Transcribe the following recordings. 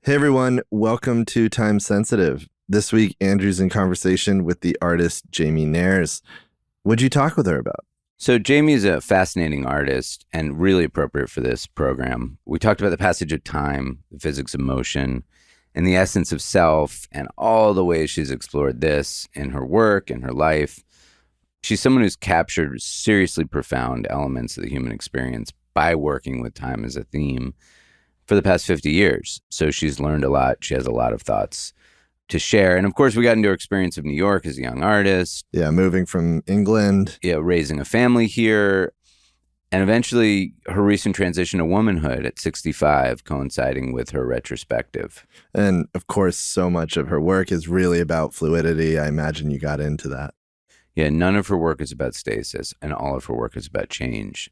Hey everyone, welcome to Time Sensitive. This week, Andrew's in conversation with the artist Jamie Nares. What'd you talk with her about? So Jamie is a fascinating artist and really appropriate for this program. We talked about the passage of time, the physics of motion, and the essence of self, and all the ways she's explored this in her work and her life. She's someone who's captured seriously profound elements of the human experience by working with time as a theme for the past 50 years. So she's learned a lot. She has a lot of thoughts to share. And of course, we got into her experience of New York as a young artist. Yeah, moving from England. Yeah, raising a family here. And eventually her recent transition to womanhood at 65, coinciding with her retrospective. And of course, so much of her work is really about fluidity. I imagine you got into that. Yeah, none of her work is about stasis, and all of her work is about change.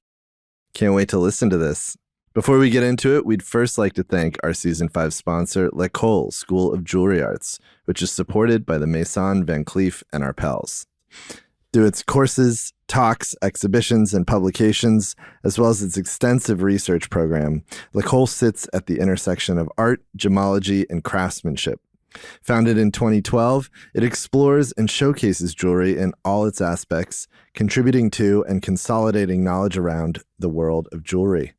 Can't wait to listen to this. Before we get into it, we'd first like to thank our Season 5 sponsor, L'École School of Jewelry Arts, which is supported by the Maison Van Cleef and Arpels. Through its courses, talks, exhibitions, and publications, as well as its extensive research program, L'École sits at the intersection of art, gemology, and craftsmanship. Founded in 2012, it explores and showcases jewelry in all its aspects, contributing to and consolidating knowledge around the world of jewelry.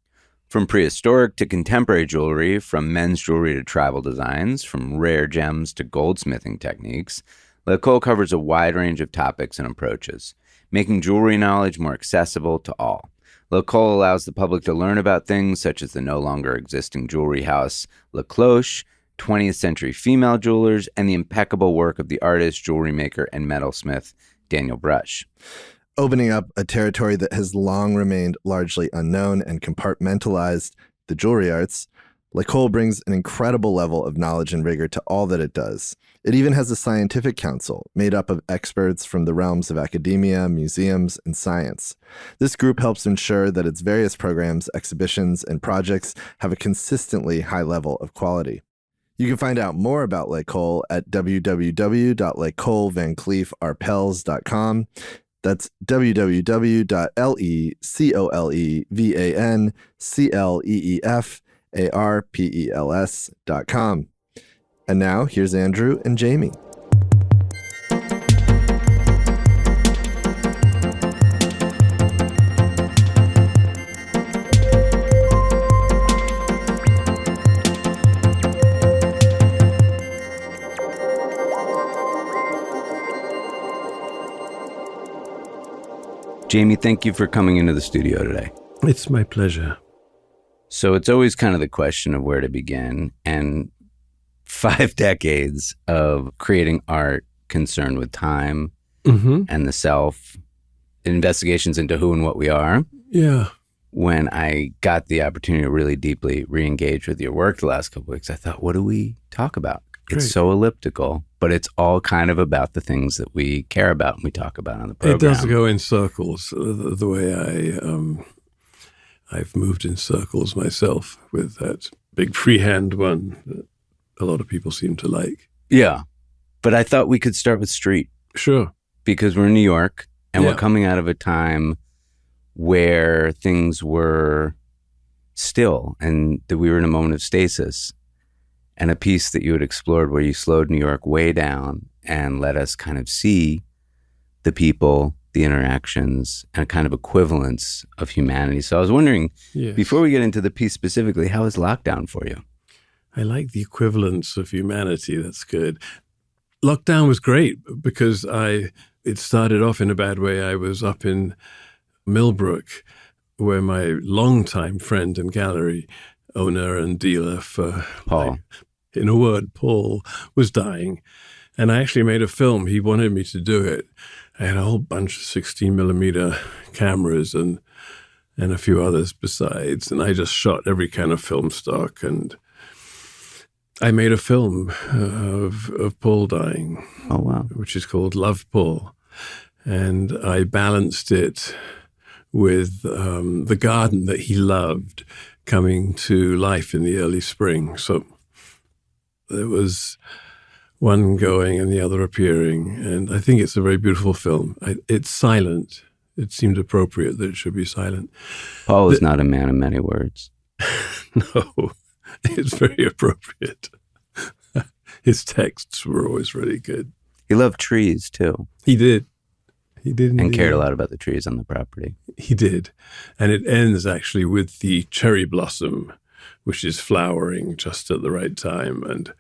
From prehistoric to contemporary jewelry, from men's jewelry to tribal designs, from rare gems to goldsmithing techniques, L'École covers a wide range of topics and approaches, making jewelry knowledge more accessible to all. L'École allows the public to learn about things such as the no longer existing jewelry house Le Cloche, 20th century female jewelers, and the impeccable work of the artist, jewelry maker, and metalsmith Daniel Brush. Opening up a territory that has long remained largely unknown and compartmentalized, the jewelry arts, L'École brings an incredible level of knowledge and rigor to all that it does. It even has a scientific council made up of experts from the realms of academia, museums, and science. This group helps ensure that its various programs, exhibitions, and projects have a consistently high level of quality. You can find out more about L'École at www.l'ecolevancleefarpels.com. That's www.LECOLEVANCLEEFARPELS.com. And now, here's Andrew and Jamie. Jamie, thank you for coming into the studio today. It's my pleasure. So it's always kind of the question of where to begin, and 5 decades of creating art concerned with time and the self, investigations into who and what we are. Yeah. When I got the opportunity to really deeply re-engage with your work the last couple of weeks, I thought, what do we talk about? Great. It's so elliptical, but it's all kind of about the things that we care about and we talk about on the program. It does go in circles, the way I've moved in circles myself with that big freehand one that a lot of people seem to like. Yeah, but I thought we could start with street. Sure. Because we're in New York and Yeah. we're coming out of a time where things were still and that we were in a moment of stasis. And a piece that you had explored where you slowed New York way down and let us kind of see the people, the interactions, and a kind of equivalence of humanity. So I was wondering, Yes. before we get into the piece specifically, how was lockdown for you? I like the equivalence of humanity. That's good. Lockdown was great because it started off in a bad way. I was up in Millbrook, where my longtime friend and gallery owner and dealer for Paul. In a word, Paul was dying. And I actually made a film. He wanted me to do it. I had a whole bunch of 16 millimeter cameras and a few others besides. And I just shot every kind of film stock. And I made a film of Paul dying. Oh, wow. Which is called Love Paul. And I balanced it with the garden that he loved coming to life in the early spring. So there was one going and the other appearing. And I think it's a very beautiful film. It's silent. It seemed appropriate that it should be silent. Paul is not a man of many words. No, it's very appropriate. His texts were always really good. He loved trees too. He did. He did indeed. And cared a lot about the trees on the property. He did. And it ends actually with the cherry blossom, which is flowering just at the right time. And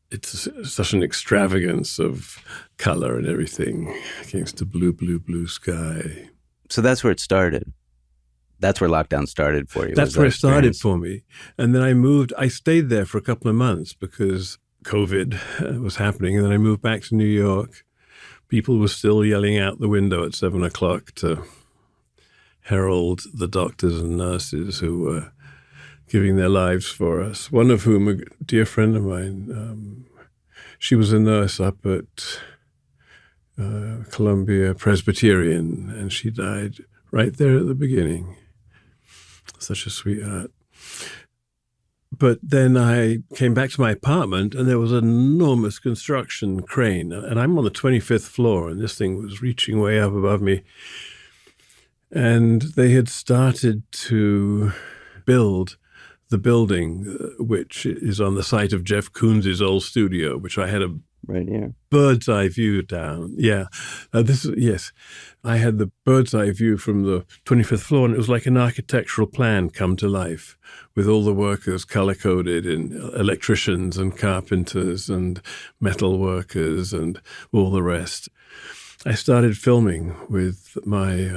it's such an extravagance of color and everything against the blue, blue, blue sky. So that's where it started. That's where lockdown started for you. That's where it started for me. And then I stayed there for a couple of months because COVID was happening. And then I moved back to New York. People were still yelling out the window at 7:00 to herald the doctors and nurses who were giving their lives for us. One of whom, a dear friend of mine, she was a nurse up at Columbia Presbyterian, and she died right there at the beginning. Such a sweetheart. But then I came back to my apartment, and there was an enormous construction crane. And I'm on the 25th floor, and this thing was reaching way up above me. And they had started to build the building, which is on the site of Jeff Koons's old studio, which I had a right here bird's eye view down. Yeah, yes. I had the bird's eye view from the 25th floor, and it was like an architectural plan come to life, with all the workers color-coded in electricians and carpenters and metal workers and all the rest. I started filming with my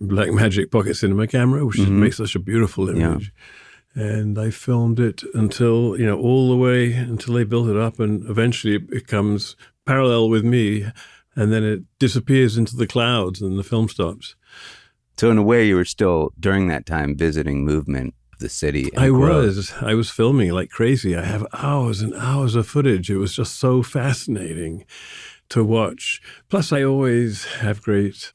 Blackmagic Pocket Cinema camera, which makes such a beautiful image. Yeah. And I filmed it until, all the way until they built it up, and eventually it comes parallel with me, and then it disappears into the clouds and the film stops. So in a way, you were still, during that time, visiting movement of the city. I was filming like crazy. I have hours and hours of footage. It was just so fascinating to watch. Plus, I always have great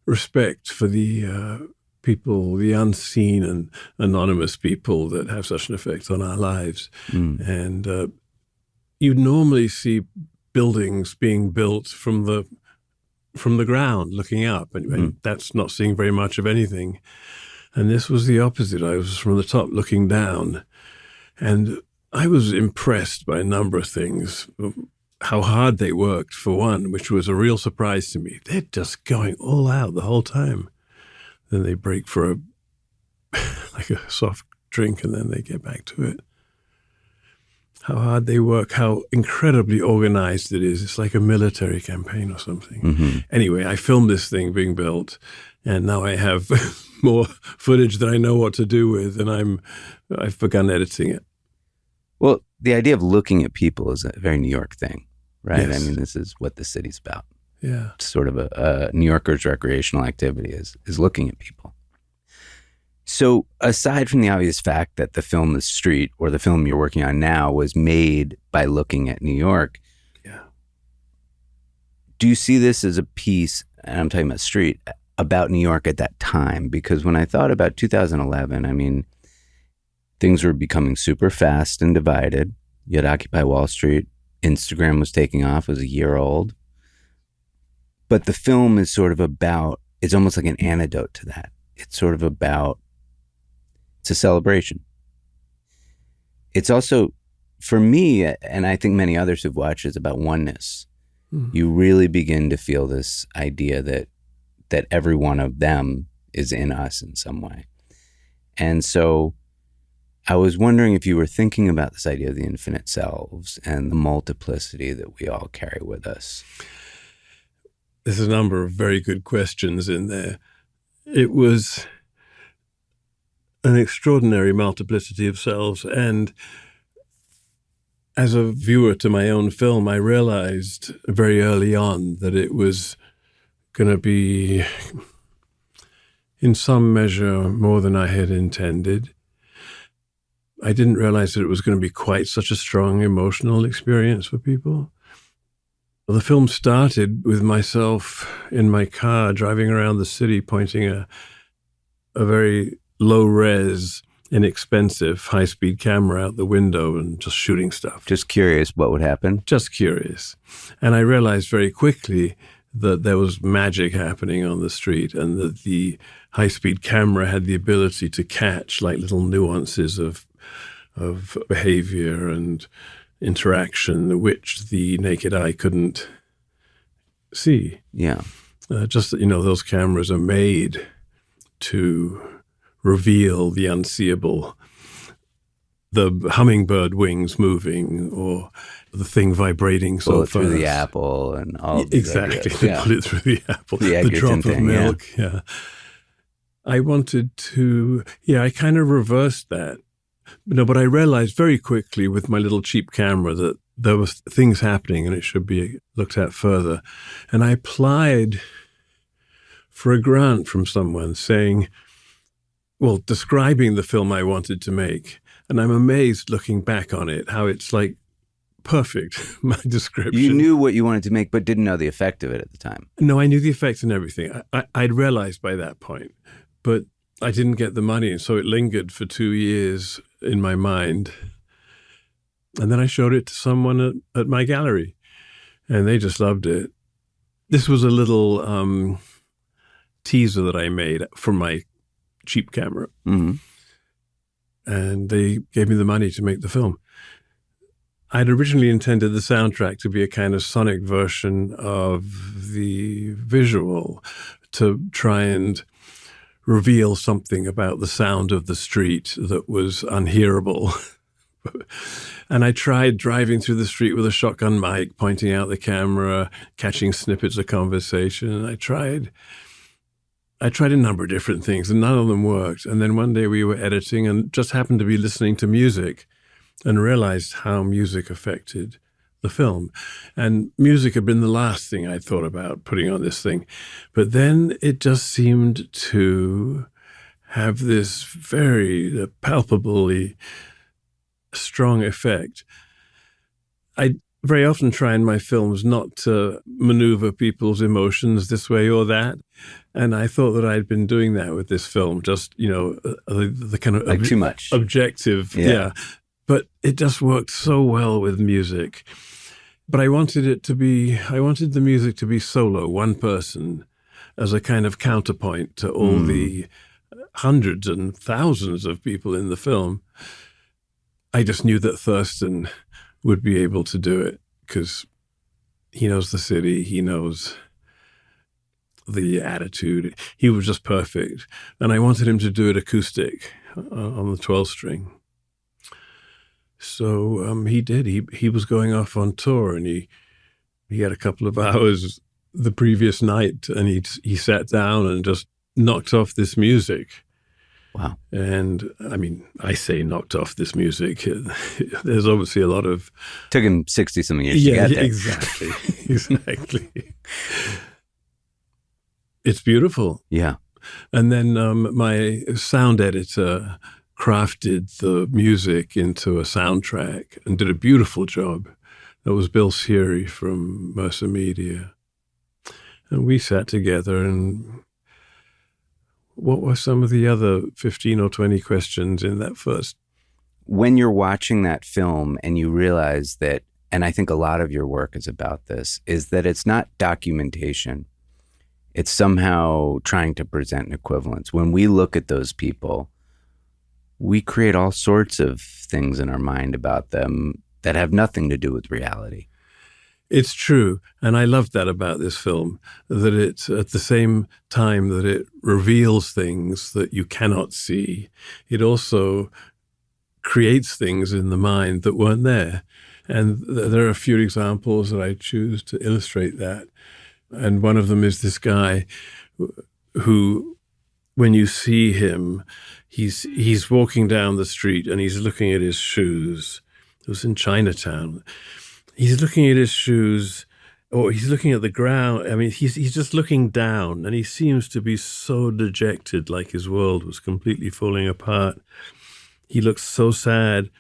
respect for the people, the unseen and anonymous people that have such an effect on our lives. And you normally see buildings being built from the ground, looking up, and that's not seeing very much of anything. And this was the opposite. I was from the top looking down, and I was impressed by a number of things. How hard they worked, for one, which was a real surprise to me. They're just going all out the whole time. Then they break for like a soft drink, and then they get back to it. How hard they work, how incredibly organized it is. It's like a military campaign or something. Anyway, I filmed this thing being built, and now I have more footage that I know what to do with, and I've begun editing it. Well, the idea of looking at people is a very New York thing, right? Yes. I mean, this is what the city's about. Yeah. It's sort of a New Yorker's recreational activity is looking at people. So aside from the obvious fact that the film The Street, or the film you're working on now, was made by looking at New York, do you see this as a piece, and I'm talking about Street, about New York at that time? Because when I thought about 2011, I mean, things were becoming super fast and divided. You had Occupy Wall Street. Instagram was taking off. It was a year old. But the film is sort of about, it's almost like an antidote to that. It's sort of about, it's a celebration. It's also, for me, and I think many others who've watched, it's about oneness. You really begin to feel this idea that every one of them is in us in some way. And so I was wondering if you were thinking about this idea of the infinite selves and the multiplicity that we all carry with us. There's a number of very good questions in there. It was an extraordinary multiplicity of selves, and as a viewer to my own film, I realized very early on that it was going to be, in some measure, more than I had intended. I didn't realize that it was going to be quite such a strong emotional experience for people. The film started with myself in my car driving around the city, pointing a very low-res, inexpensive, high-speed camera out the window and just shooting stuff. Just curious what would happen? Just curious. And I realized very quickly that there was magic happening on the street, and that the high-speed camera had the ability to catch like little nuances of of behavior and interaction, which the naked eye couldn't see. Yeah. Just that, those cameras are made to reveal the unseeable, the hummingbird wings moving or the thing vibrating so Bullet fast. through the apple and all of these Exactly. ideas. The Yeah. bullet through the apple. The The drop of thing, milk. Yeah. I wanted to, I kind of reversed that. But I realized very quickly with my little cheap camera that there was things happening and it should be looked at further. And I applied for a grant from someone describing the film I wanted to make. And I'm amazed looking back on it, how it's like perfect, my description. You knew what you wanted to make, but didn't know the effect of it at the time. No, I knew the effects and everything. I'd realized by that point, but I didn't get the money. And so it lingered for 2 years in my mind. And then I showed it to someone at my gallery and they just loved it. This was a little teaser that I made from my cheap camera. Mm-hmm. And they gave me the money to make the film. I'd originally intended the soundtrack to be a kind of sonic version of the visual, to try and reveal something about the sound of the street that was unhearable. And I tried driving through the street with a shotgun mic, pointing out the camera, catching snippets of conversation. And I tried a number of different things, and none of them worked. And then one day we were editing and just happened to be listening to music and realized how music affected the film. And music had been the last thing I'd thought about putting on this thing. But then it just seemed to have this very palpably strong effect. I very often try in my films not to maneuver people's emotions this way or that. And I thought that I'd been doing that with this film, just, the kind of... Like too much. Objective, yeah. But it just worked so well with music. But I wanted the music to be solo, one person, as a kind of counterpoint to all the hundreds and thousands of people in the film. I just knew that Thurston would be able to do it because he knows the city, he knows the attitude. He was just perfect. And I wanted him to do it acoustic on the 12 string. So he did. He was going off on tour and he had a couple of hours the previous night and he sat down and just knocked off this music. Wow. And I mean, I say knocked off this music. There's obviously a lot of... Took him 60-something years to get there. Exactly. Exactly. It's beautiful. Yeah. And then my sound editor crafted the music into a soundtrack and did a beautiful job. That was Bill Seary from Multimedia. And we sat together and... What were some of the other 15 or 20 questions in that first? When you're watching that film and you realize that, and I think a lot of your work is about this, is that it's not documentation. It's somehow trying to present an equivalence. When we look at those people, we create all sorts of things in our mind about them that have nothing to do with reality. It's true. And I love that about this film, that it's at the same time that it reveals things that you cannot see, it also creates things in the mind that weren't there. And there are a few examples that I choose to illustrate that. And one of them is this guy who, when you see him, he's walking down the street and he's looking at his shoes. It was in Chinatown. He's looking at his shoes, or he's looking at the ground. I mean, he's just looking down, and he seems to be so dejected, like his world was completely falling apart. He looks so sad.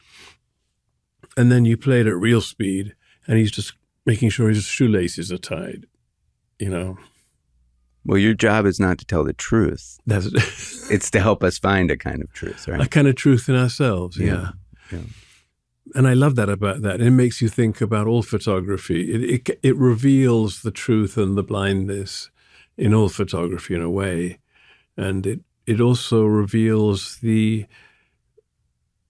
And then you play it at real speed, and he's just making sure his shoelaces are tied, Well, your job is not to tell the truth. It's to help us find a kind of truth, right? A kind of truth in ourselves, yeah. And I love that about that. It makes you think about all photography. It reveals the truth and the blindness in all photography in a way. And it also reveals the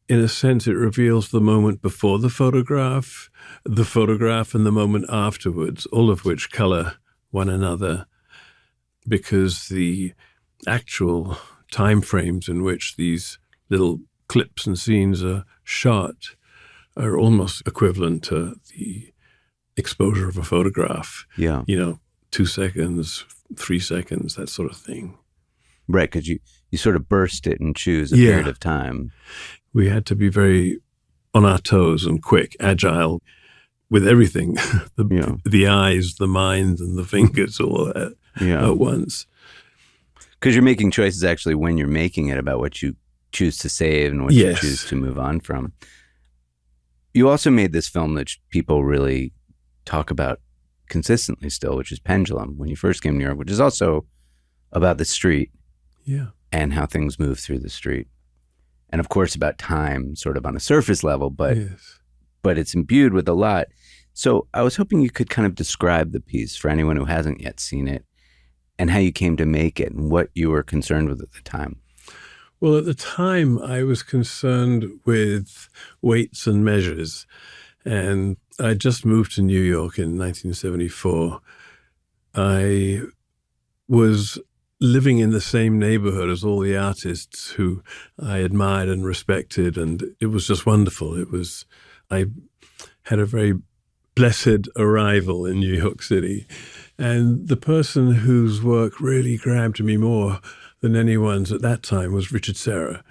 in a sense, it reveals the moment before the photograph and the moment afterwards, all of which color one another, because the actual time frames in which these little clips and scenes are shot are almost equivalent to the exposure of a photograph. Yeah. 2 seconds, 3 seconds, that sort of thing. Right, because you sort of burst it and choose a period of time. We had to be very on our toes and quick, agile with everything, the eyes, the mind, and the fingers all at once. Because you're making choices actually when you're making it about what you choose to save and what you choose to move on from. You also made this film that people really talk about consistently still, which is Pendulum, when you first came to New York, which is also about the street and how things move through the street. And of course about time sort of on a surface level, but it's imbued with a lot. So I was hoping you could kind of describe the piece for anyone who hasn't yet seen it and how you came to make it and what you were concerned with at the time. Well, at the time, I was concerned with weights and measures. And I just moved to New York in 1974. I was living in the same neighborhood as all the artists who I admired and respected, and it was just wonderful. I had a very blessed arrival in New York City. And the person whose work really grabbed me more than anyone's at that time was Richard Serra.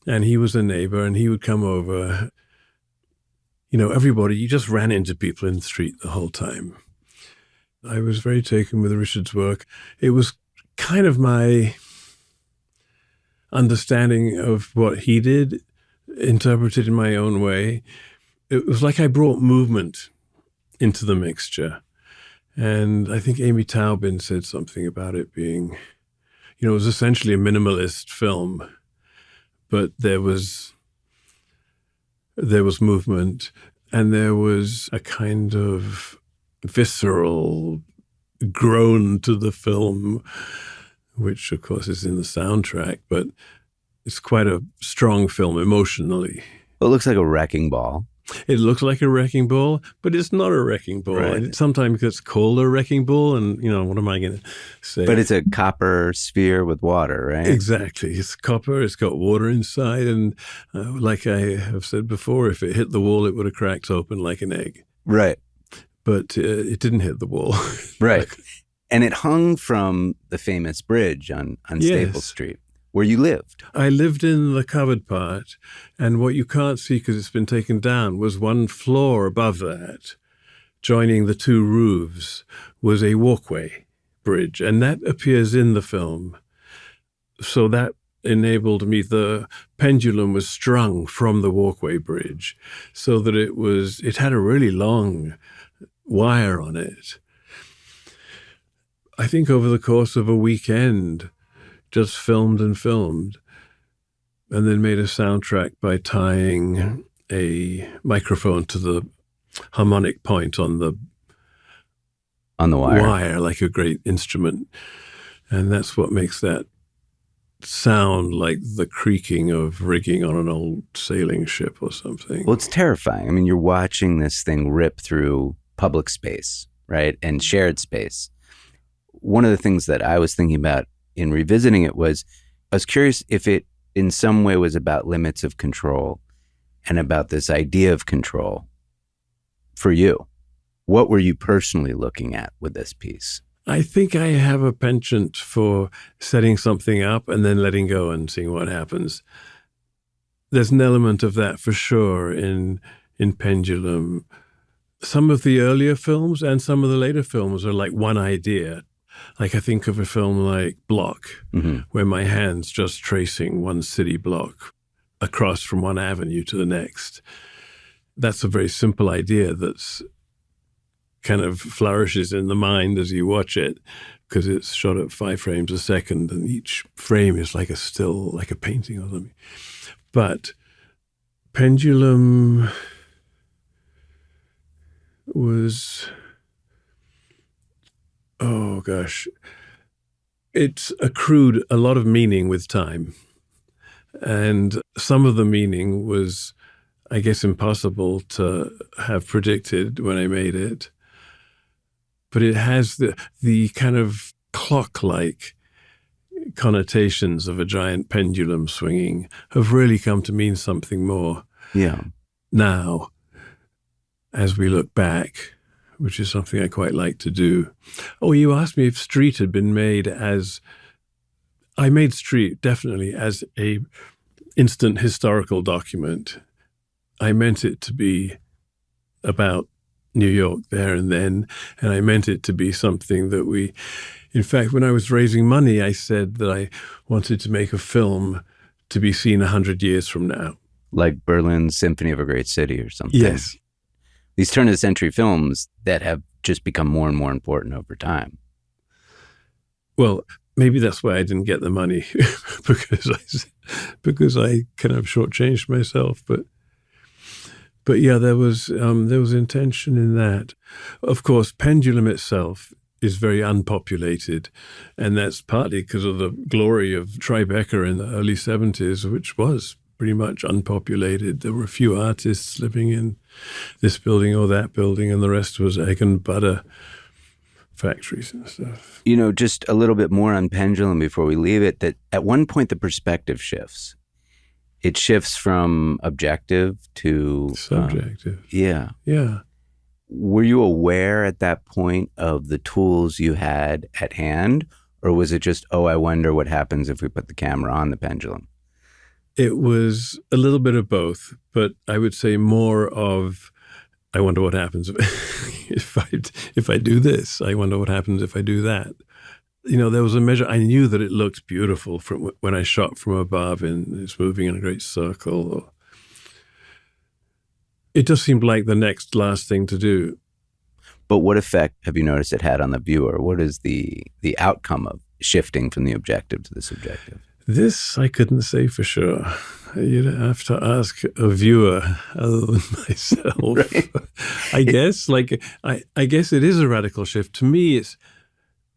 And he was a neighbor, and he would come over. Everybody, you just ran into people in the street the whole time. I was very taken with Richard's work. It was kind of my understanding of what he did, interpreted in my own way. It was like I brought movement into the mixture. And I think Amy Taubin said something about it being, it was essentially a minimalist film, but there was movement, and there was a kind of visceral groan to the film, which of course is in the soundtrack, but it's quite a strong film emotionally. It looks like a wrecking ball. It looks like a wrecking ball, but it's not a wrecking ball. Right. It sometimes gets called a wrecking ball, and, what am I going to say? But it's a copper sphere with water, right? Exactly. It's copper. It's got water inside. And like I have said before, if it hit the wall, it would have cracked open like an egg. Right. But it didn't hit the wall. Right. And it hung from the famous bridge on Staple Street, where you lived. I lived in the covered part, and what you can't see because it's been taken down was one floor above that, joining the two roofs, was a walkway bridge, and that appears in the film. So that enabled me, the pendulum was strung from the walkway bridge, so that it had a really long wire on it. I think over the course of a weekend, just filmed, and then made a soundtrack by tying a microphone to the harmonic point on the wire, like a great instrument. And that's what makes that sound like the creaking of rigging on an old sailing ship or something. Well, it's terrifying. I mean, you're watching this thing rip through public space, right? And shared space. One of the things that I was thinking about in revisiting it was, I was curious if it in some way was about limits of control and about this idea of control for you. What were you personally looking at with this piece? I think I have a penchant for setting something up and then letting go and seeing what happens. There's an element of that for sure in Pendulum. Some of the earlier films and some of the later films are like one idea. Like I think of a film like Block, where my hand's just tracing one city block across from one avenue to the next. That's a very simple idea that's kind of flourishes in the mind as you watch it, because it's shot at 5 frames a second, and each frame is like a still, like a painting or something. But Pendulum was... oh, gosh. It's accrued a lot of meaning with time. And some of the meaning was, I guess, impossible to have predicted when I made it. But it has the kind of clock-like connotations of a giant pendulum swinging have really come to mean something more. Yeah. Now, as we look back, which is something I quite like to do. Oh, you asked me if Street had been made as... I made Street definitely as a instant historical document. I meant it to be about New York there and then, and I meant it to be something that we... In fact, when I was raising money, I said that I wanted to make a film to be seen 100 years from now. Like Berlin's Symphony of a Great City or something. Yes. These turn-of-the-century films that have just become more and more important over time. Well, maybe that's why I didn't get the money, because I kind of shortchanged myself. But yeah, there was intention in that. Of course, Pendulum itself is very unpopulated, and that's partly because of the glory of Tribeca in the early 70s, which was pretty much unpopulated. There were a few artists living in this building or that building, and the rest was egg and butter factories and stuff. You know, just a little bit more on Pendulum before we leave it, that at one point the perspective shifts. It shifts from objective to... subjective. Yeah. Yeah. Were you aware at that point of the tools you had at hand? Or was it just, oh, I wonder what happens if we put the camera on the pendulum? It was a little bit of both, but I would say more of, I wonder what happens if I do this. I wonder what happens if I do that. You know, there was a measure. I knew that it looked beautiful from when I shot from above and it's moving in a great circle. It just seemed like the next last thing to do. But what effect have you noticed it had on the viewer? What is the outcome of shifting from the objective to the subjective? This I couldn't say for sure. You'd have to ask a viewer other than myself. Right. I guess, I guess it is a radical shift. To me, it's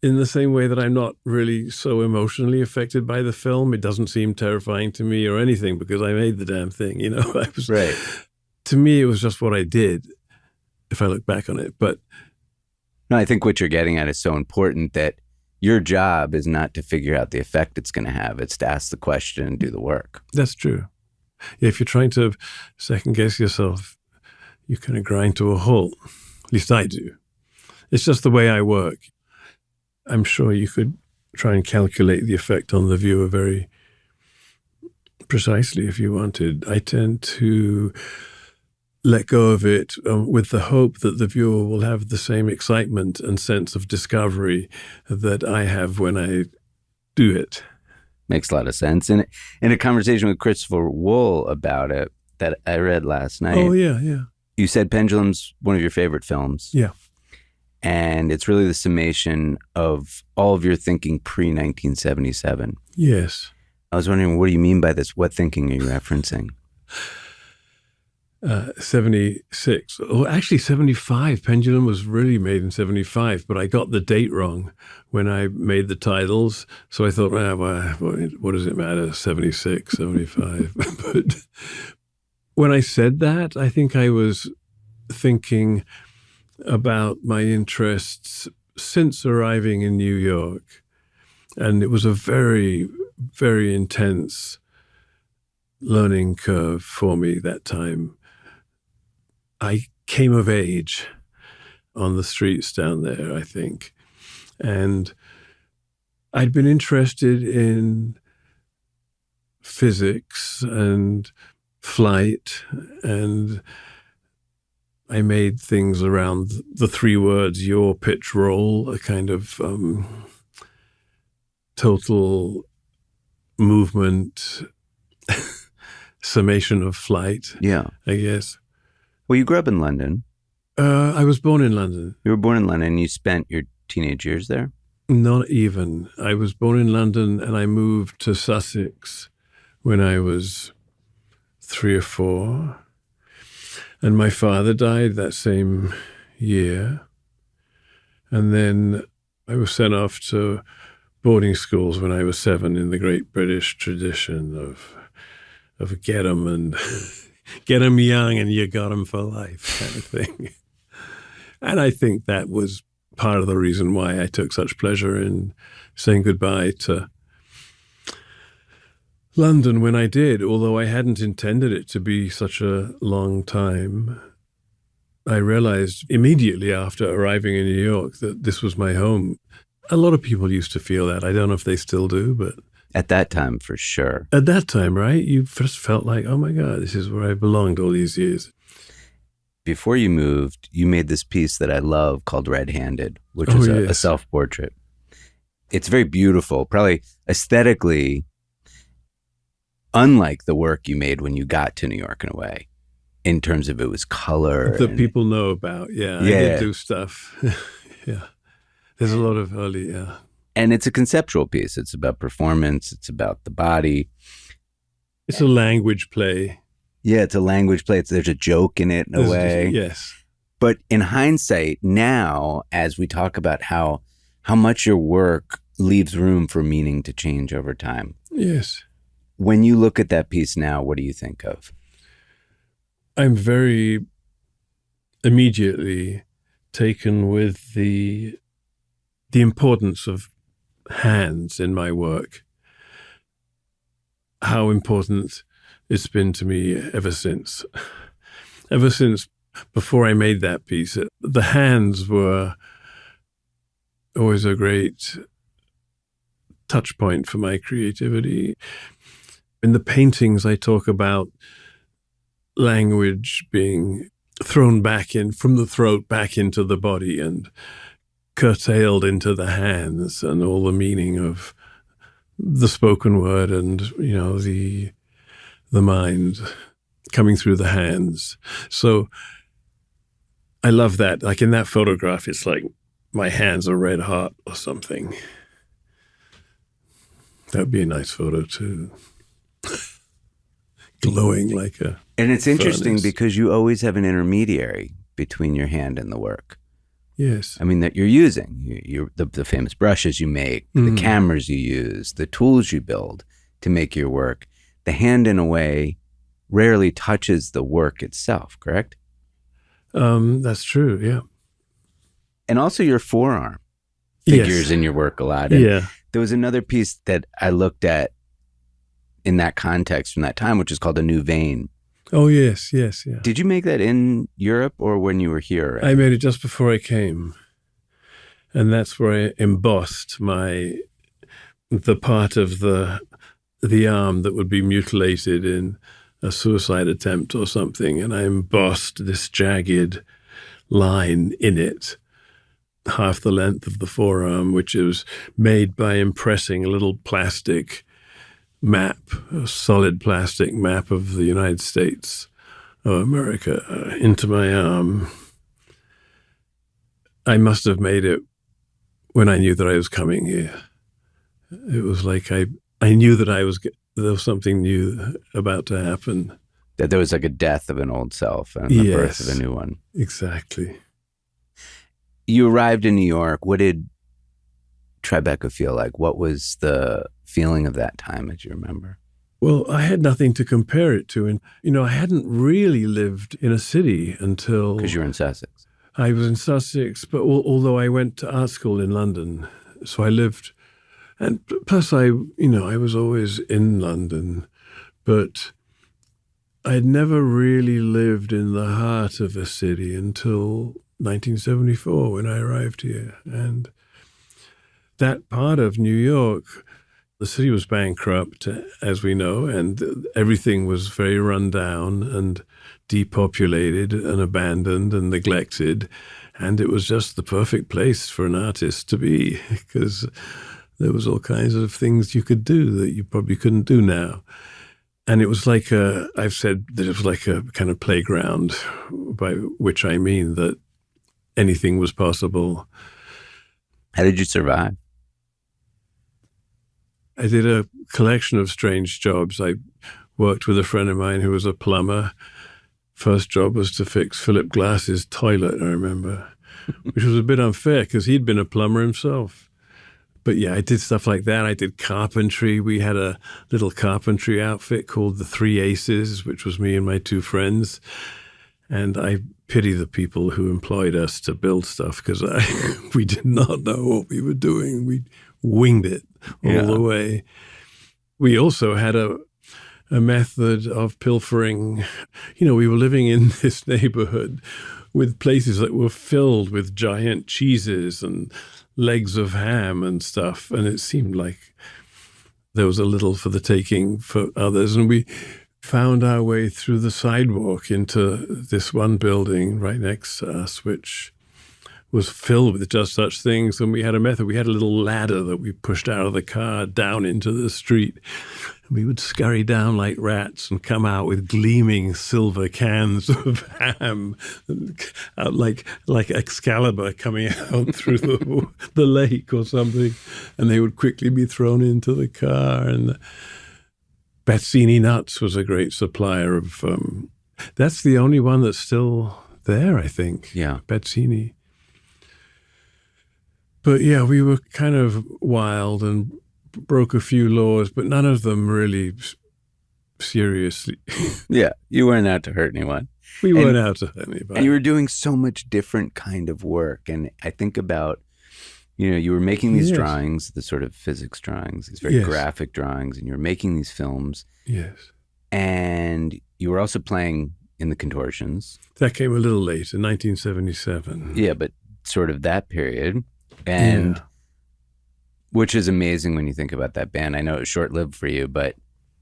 in the same way that I'm not really so emotionally affected by the film. It doesn't seem terrifying to me or anything because I made the damn thing, you know. Right. To me, it was just what I did, if I look back on it. But no, I think what you're getting at is so important, that your job is not to figure out the effect it's going to have. It's to ask the question and do the work. That's true. If you're trying to second guess yourself, you kind of grind to a halt. At least I do. It's just the way I work. I'm sure you could try and calculate the effect on the viewer very precisely if you wanted. I tend to let go of it with the hope that the viewer will have the same excitement and sense of discovery that I have when I do it. Makes a lot of sense. And in a conversation with Christopher Wool about it that I read last night. Oh, yeah, yeah. You said Pendulum's one of your favorite films. Yeah. And it's really the summation of all of your thinking pre-1977. Yes. I was wondering, what do you mean by this? What thinking are you referencing? 76. Oh, actually 75. Pendulum was really made in 75, but I got the date wrong when I made the titles. So I thought, well, what does it matter? 76, 75. But when I said that, I think I was thinking about my interests since arriving in New York. And it was a very, very intense learning curve for me that time. I came of age on the streets down there, I think. And I'd been interested in physics and flight, and I made things around the three words, yaw, pitch, roll, a kind of total movement, summation of flight, Yeah. I guess. Well, you grew up in London. I was born in London. You were born in London and you spent your teenage years there? Not even. I was born in London and I moved to Sussex when I was 3 or 4. And my father died that same year. And then I was sent off to boarding schools when I was 7 in the great British tradition of of get 'em and get 'em young and you got 'em for life kind of thing. And I think that was part of the reason why I took such pleasure in saying goodbye to London when I did, although I hadn't intended it to be such a long time. I realized immediately after arriving in New York that this was my home. A lot of people used to feel that. I don't know if they still do, but At that time, for sure. at that time, right? You first felt like, oh my God, this is where I belonged all these years. Before you moved, you made this piece that I love called Red-Handed, which is a self-portrait. It's very beautiful, probably aesthetically unlike the work you made when you got to New York in a way, in terms of it was color. That people know about, yeah. I did do stuff. Yeah. There's a lot of early, yeah. And it's a conceptual piece. It's about performance. It's about the body. It's a language play. Yeah, it's a language play. There's a joke in it in a way. Yes. But in hindsight, now, as we talk about how much your work leaves room for meaning to change over time. Yes. When you look at that piece now, what do you think of? I'm very immediately taken with the importance of hands in my work. How important it's been to me ever since. Ever since before I made that piece, the hands were always a great touch point for my creativity. In the paintings, I talk about language being thrown back in from the throat back into the body and curtailed into the hands, and all the meaning of the spoken word and, you know, the mind coming through the hands. So I love that. Like in that photograph, it's like my hands are red hot or something. That would be a nice photo too. Glowing like a And it's interesting furnace. because you always have an intermediary between your hand and the work. Yes. I mean, that you're using. The famous brushes you make, the cameras you use, the tools you build to make your work. The hand, in a way, rarely touches the work itself, correct? That's true, yeah. And also your forearm figures in your work a lot. And Yeah. there was another piece that I looked at in that context from that time, which is called A New Vein. Oh, yes, yeah. Did you make that in Europe or when you were here? I made it just before I came. And that's where I embossed the part of the arm that would be mutilated in a suicide attempt or something. And I embossed this jagged line in it, half the length of the forearm, which is made by impressing a little plastic map, a solid plastic map of the United States of America into my arm. I must have made it when I knew that I was coming here. It was like I knew that there was something new about to happen. That there was like a death of an old self and the birth of a new one. Exactly. You arrived in New York. What did Tribeca feel like? What was the feeling of that time, as you remember? Well, I had nothing to compare it to. And, I hadn't really lived in a city until... Because you were in Sussex. I was in Sussex, but although I went to art school in London, so I lived... And plus I was always in London, but I'd never really lived in the heart of a city until 1974 when I arrived here. And that part of New York, the city was bankrupt, as we know, and everything was very run down and depopulated and abandoned and neglected. And it was just the perfect place for an artist to be, because there was all kinds of things you could do that you probably couldn't do now. And it was like I've said that it was like a kind of playground, by which I mean that anything was possible. How did you survive? I did a collection of strange jobs. I worked with a friend of mine who was a plumber. First job was to fix Philip Glass's toilet, I remember, which was a bit unfair because he'd been a plumber himself. But yeah, I did stuff like that. I did carpentry. We had a little carpentry outfit called the Three Aces, which was me and my two friends. And I pity the people who employed us to build stuff because we did not know what we were doing. We winged it all the way. We also had a method of pilfering. You know, we were living in this neighborhood with places that were filled with giant cheeses and legs of ham and stuff. And it seemed like there was a little for the taking for others. And we found our way through the sidewalk into this one building right next to us, which was filled with just such things. And we had a method. We had a little ladder that we pushed out of the car down into the street. And we would scurry down like rats and come out with gleaming silver cans of ham, like Excalibur coming out through the lake or something. And they would quickly be thrown into the car. And Bezzini Nuts was a great supplier of, that's the only one that's still there, I think. Yeah. Bezzini. But yeah, we were kind of wild and broke a few laws, but none of them really seriously. Yeah, you weren't out to hurt anyone. We weren't out to hurt anybody. And you were doing so much different kind of work. And I think about, you know, you were making these drawings, the sort of physics drawings, these very graphic drawings, and you were making these films. Yes. And you were also playing in the contortions. That came a little late, in 1977. Yeah, but sort of that period. And which is amazing when you think about that band. I know it was short-lived for you, but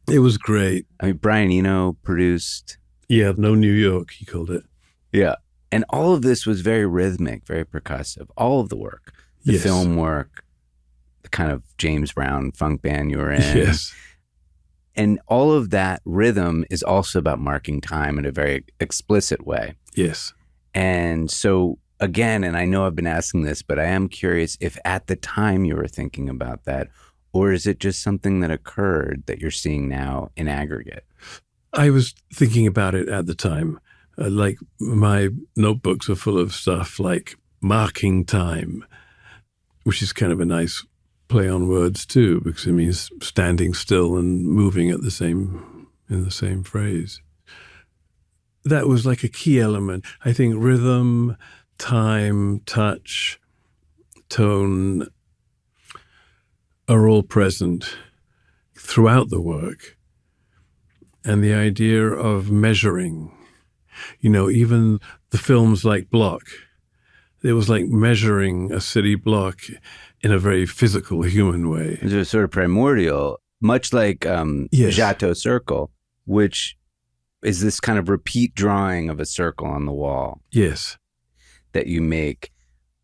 it was great. I mean, Brian Eno produced. Yeah, No New York, he called it. Yeah. And all of this was very rhythmic, very percussive. All of the work, the film work, the kind of James Brown funk band you were in. Yes. And all of that rhythm is also about marking time in a very explicit way. Yes. And so, again, and I know I've been asking this, but I am curious if at the time you were thinking about that, or is it just something that occurred that you're seeing now in aggregate? I was thinking about it at the time. Like my notebooks are full of stuff like marking time, which is kind of a nice play on words too, because it means standing still and moving in the same phrase. That was like a key element. I think rhythm, time, touch, tone are all present throughout the work. And the idea of measuring, you know, even the films like Block, it was like measuring a city block in a very physical, human way. It was sort of primordial, much like Giotto Circle, which is this kind of repeat drawing of a circle on the wall. Yes. That you make,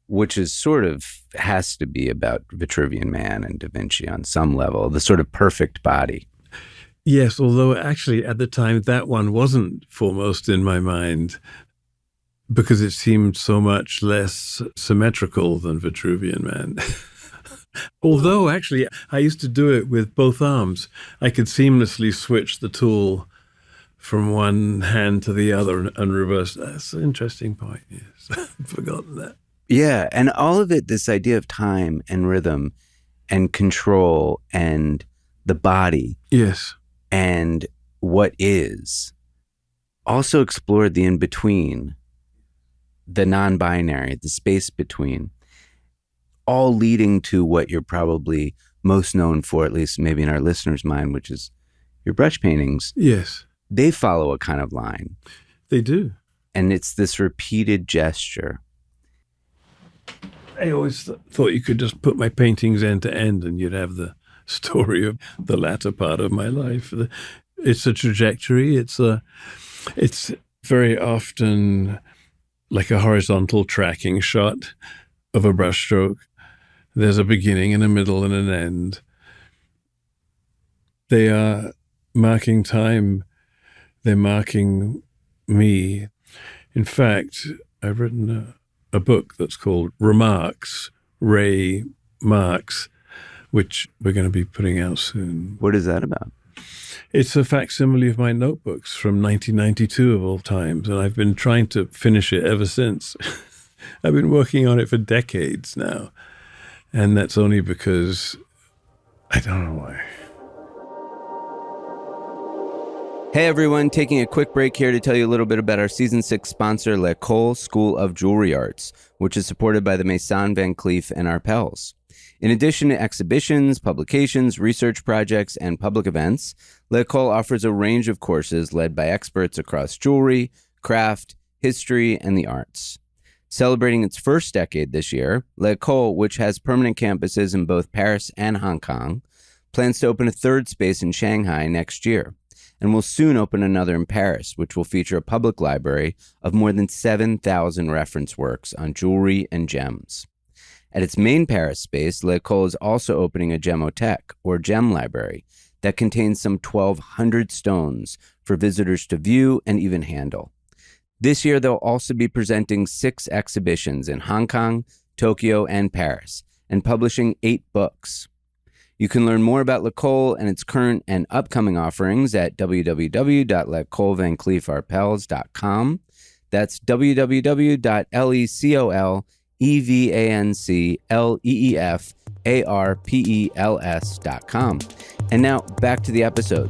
which is sort of has to be about Vitruvian Man and Da Vinci on some level, the sort of perfect body. Yes, although actually at the time that one wasn't foremost in my mind because it seemed so much less symmetrical than Vitruvian Man. Although actually I used to do it with both arms. I could seamlessly switch the tool from one hand to the other and reverse. That's an interesting point, yes. I've forgotten that. Yeah, and all of it, this idea of time and rhythm and control and the body. Yes. And what is. Also explored the in-between, the non-binary, the space between, all leading to what you're probably most known for, at least maybe in our listeners' mind, which is your brush paintings. Yes. They follow a kind of line. They do. And it's this repeated gesture. I always thought you could just put my paintings end to end and you'd have the story of the latter part of my life. It's a trajectory. It's very often like a horizontal tracking shot of a brushstroke. There's a beginning and a middle and an end. They are marking time. They're marking me. In fact, I've written a book that's called Remarks, Ray Marks, which we're going to be putting out soon. What is that about? It's a facsimile of my notebooks from 1992 of all times, and I've been trying to finish it ever since. I've been working on it for decades now. And that's only because I don't know why. Hey everyone, taking a quick break here to tell you a little bit about our Season 6 sponsor, L'École School of Jewelry Arts, which is supported by the Maison Van Cleef and Arpels. In addition to exhibitions, publications, research projects, and public events, L'École offers a range of courses led by experts across jewelry, craft, history, and the arts. Celebrating its first decade this year, L'École, which has permanent campuses in both Paris and Hong Kong, plans to open a third space in Shanghai next year, and will soon open another in Paris, which will feature a public library of more than 7,000 reference works on jewelry and gems. At its main Paris space, L'École is also opening a gemothèque, or gem library, that contains some 1,200 stones for visitors to view and even handle. This year, they'll also be presenting 6 exhibitions in Hong Kong, Tokyo, and Paris, and publishing 8 books. You can learn more about L'École and its current and upcoming offerings at www.lecolevancleefarpels.com. That's www.lecolevancleefarpels.com. And now back to the episode.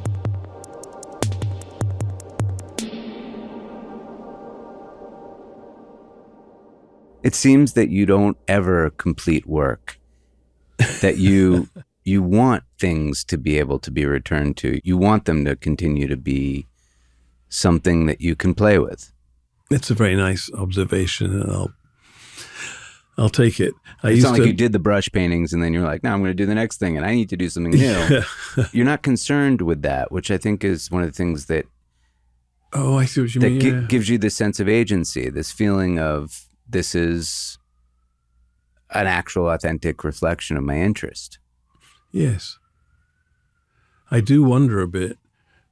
It seems that you don't ever complete work, that you want things to be able to be returned to. You want them to continue to be something that you can play with. It's a very nice observation, and I'll take it. It's not like you did the brush paintings and then you're like, no, I'm going to do the next thing and I need to do something new. You're not concerned with that, which I think is one of the things that I see what you mean. That gives you this sense of agency, this feeling of this is an actual authentic reflection of my interest. Yes. I do wonder a bit,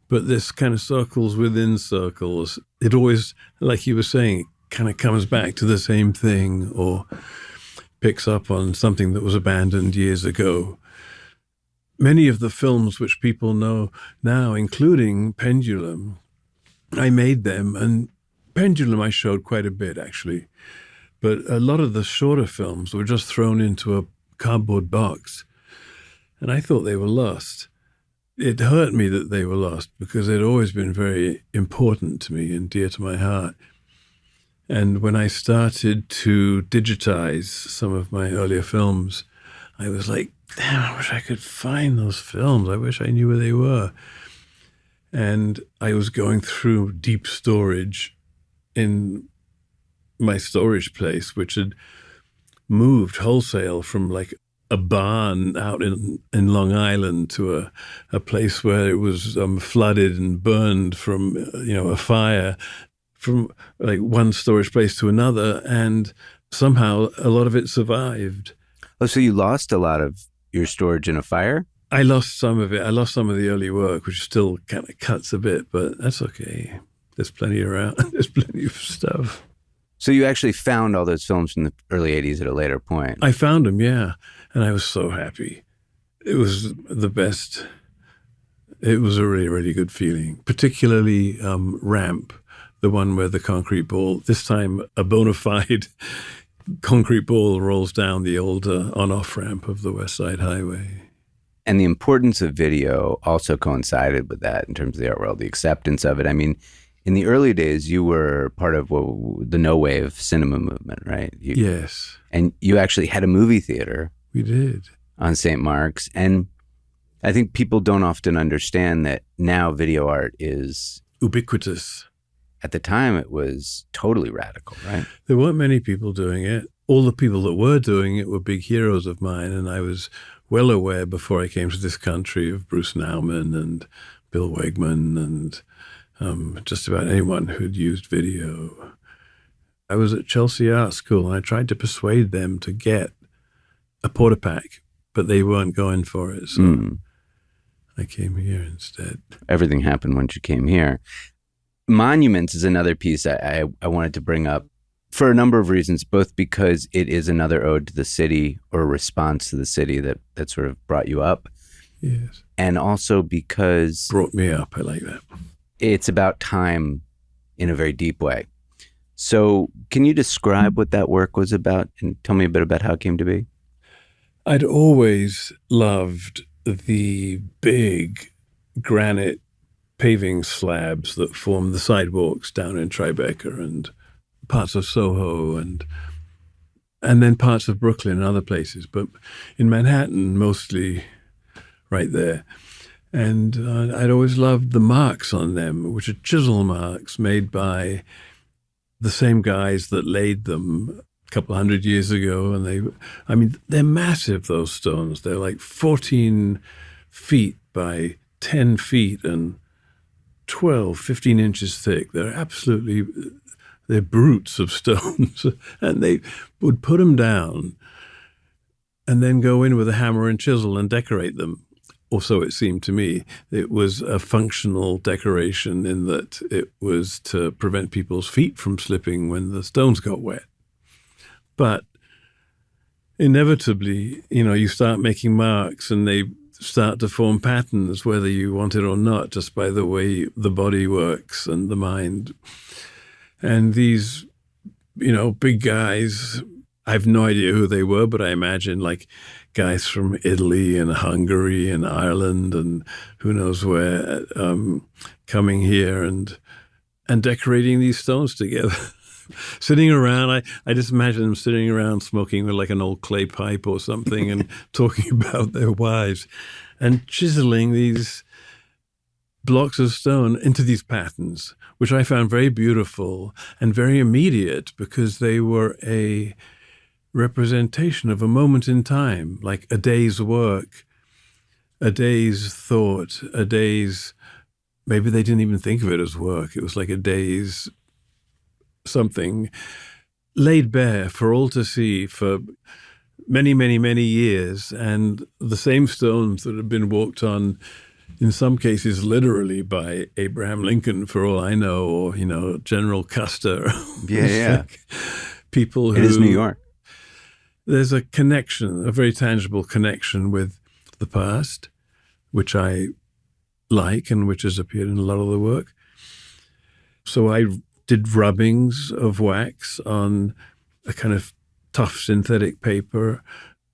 but this kind of circles within circles. It always, like you were saying, kind of comes back to the same thing or picks up on something that was abandoned years ago. Many of the films which people know now, including Pendulum, I made them, and Pendulum I showed quite a bit, actually. But a lot of the shorter films were just thrown into a cardboard box. And I thought they were lost. It hurt me that they were lost because they'd always been very important to me and dear to my heart. And when I started to digitize some of my earlier films, I was like, damn, I wish I could find those films. I wish I knew where they were. And I was going through deep storage in my storage place, which had moved wholesale from like a barn out in Long Island to a place where it was flooded and burned from, a fire, from like one storage place to another. And somehow a lot of it survived. Oh, so you lost a lot of your storage in a fire? I lost some of it. I lost some of the early work, which still kind of cuts a bit, but that's okay. There's plenty around. There's plenty of stuff. So you actually found all those films from the early 80s at a later point? I found them, yeah. And I was so happy. It was the best. It was a really, really good feeling, particularly Ramp, the one where the concrete ball, this time a bona fide concrete ball rolls down the old on-off ramp of the West Side Highway. And the importance of video also coincided with that in terms of the art world, the acceptance of it. I mean, in the early days, you were part of the no wave cinema movement, right? Yes. And you actually had a movie theater. We did. On St. Mark's. And I think people don't often understand that now video art is ubiquitous. At the time, it was totally radical, right? There weren't many people doing it. All the people that were doing it were big heroes of mine. And I was well aware before I came to this country of Bruce Nauman and Bill Wegman and just about anyone who'd used video. I was at Chelsea Art School and I tried to persuade them to get a Portapack, but they weren't going for it. So I came here instead. Everything happened once you came here. Monuments is another piece I wanted to bring up for a number of reasons, both because it is another ode to the city or a response to the city that sort of brought you up. Yes. And also because... Brought me up. I like that. It's about time in a very deep way. So can you describe what that work was about and tell me a bit about how it came to be? I'd always loved the big granite paving slabs that form the sidewalks down in Tribeca and parts of Soho and then parts of Brooklyn and other places. But in Manhattan, mostly right there. And I'd always loved the marks on them, which are chisel marks made by the same guys that laid them a couple hundred years ago. And they're massive, those stones. They're like 14 feet by 10 feet and 12, 15 inches thick. They're brutes of stones. And they would put them down and then go in with a hammer and chisel and decorate them. Or so it seemed to me. It was a functional decoration in that it was to prevent people's feet from slipping when the stones got wet. But inevitably, you start making marks and they start to form patterns, whether you want it or not, just by the way the body works and the mind. And these, big guys, I have no idea who they were, but I imagine like guys from Italy and Hungary and Ireland and who knows where, coming here and decorating these stones together. Sitting around, I just imagine them sitting around smoking with like an old clay pipe or something and talking about their wives and chiseling these blocks of stone into these patterns, which I found very beautiful and very immediate because they were a representation of a moment in time, like a day's work, a day's thought, maybe they didn't even think of it as work. It was like a day's something laid bare for all to see for many, many, many years. And the same stones that have been walked on, in some cases, literally by Abraham Lincoln, for all I know, or, General Custer. Yeah. Like people who... It is New York. There's a connection, a very tangible connection with the past, which I like and which has appeared in a lot of the work. So I did rubbings of wax on a kind of tough synthetic paper,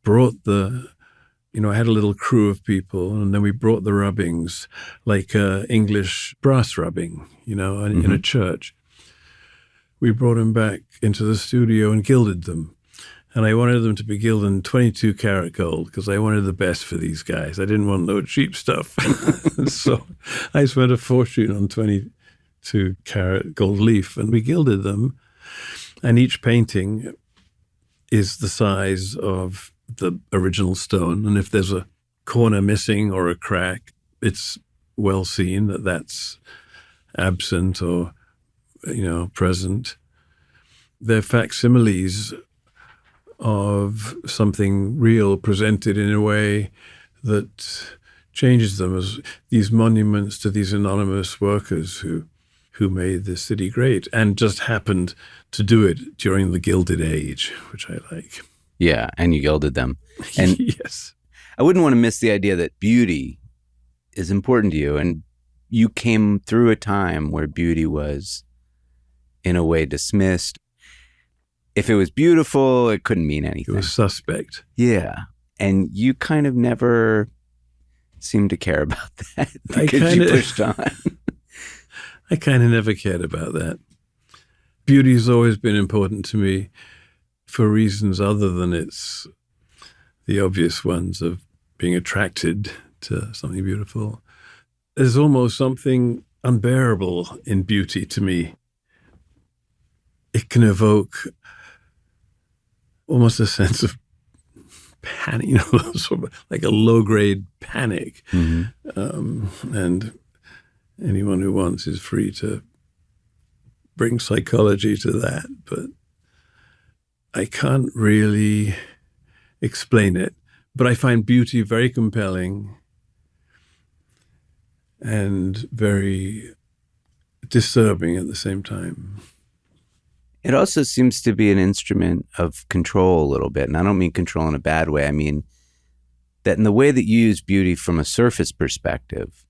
brought I had a little crew of people, and then we brought the rubbings like English brass rubbing, in a church. We brought them back into the studio and gilded them. And I wanted them to be gilded in 22 karat gold because I wanted the best for these guys. I didn't want no cheap stuff. So I spent a fortune on 22 karat gold leaf and we gilded them. And each painting is the size of the original stone. And if there's a corner missing or a crack, it's well seen that that's absent or, present. They're facsimiles of something real presented in a way that changes them as these monuments to these anonymous workers who made this city great and just happened to do it during the Gilded Age, which I like. Yeah, and you gilded them. And yes. I wouldn't want to miss the idea that beauty is important to you. And you came through a time where beauty was, in a way, dismissed. If it was beautiful, it couldn't mean anything. It was suspect. Yeah. And you kind of never seemed to care about that because you pushed on. I kind of never cared about that. Beauty has always been important to me for reasons other than it's the obvious ones of being attracted to something beautiful. There's almost something unbearable in beauty to me. It can evoke almost a sense of panic, sort of like a low-grade panic. Mm-hmm. And anyone who wants is free to bring psychology to that. But I can't really explain it. But I find beauty very compelling and very disturbing at the same time. It also seems to be an instrument of control a little bit. And I don't mean control in a bad way. I mean that in the way that you use beauty from a surface perspective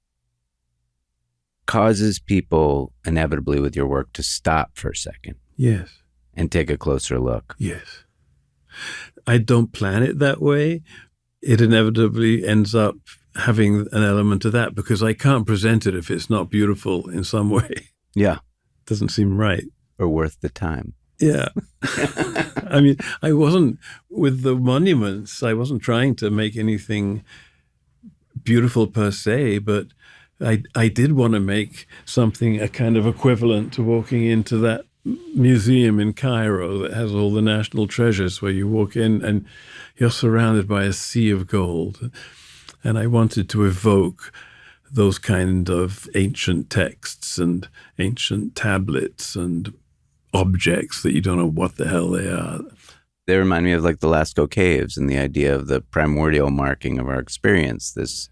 causes people inevitably with your work to stop for a second. Yes. And take a closer look. Yes. I don't plan it that way, it inevitably ends up having an element of that because I can't present it if it's not beautiful in some way. Yeah. Doesn't seem right. Or worth the time. Yeah. I mean, I wasn't, with the monuments, I wasn't trying to make anything beautiful per se, but I did want to make something a kind of equivalent to walking into that museum in Cairo that has all the national treasures where you walk in and you're surrounded by a sea of gold. And I wanted to evoke those kind of ancient texts and ancient tablets and objects that you don't know what the hell they are. They remind me of like the Lascaux Caves and the idea of the primordial marking of our experience, this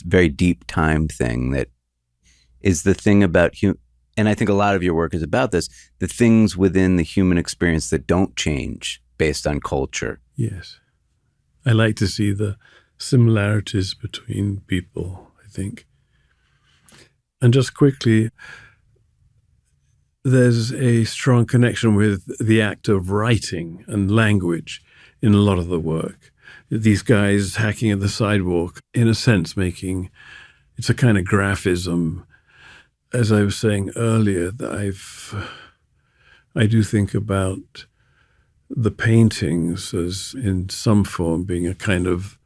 very deep time thing that is the thing about and I think a lot of your work is about this, the things within the human experience that don't change based on culture. Yes. I like to see the similarities between people, I think. And just quickly, there's a strong connection with the act of writing and language in a lot of the work. These guys hacking at the sidewalk, in a sense, it's a kind of graphism. As I was saying earlier, I do think about the paintings as in some form being a kind of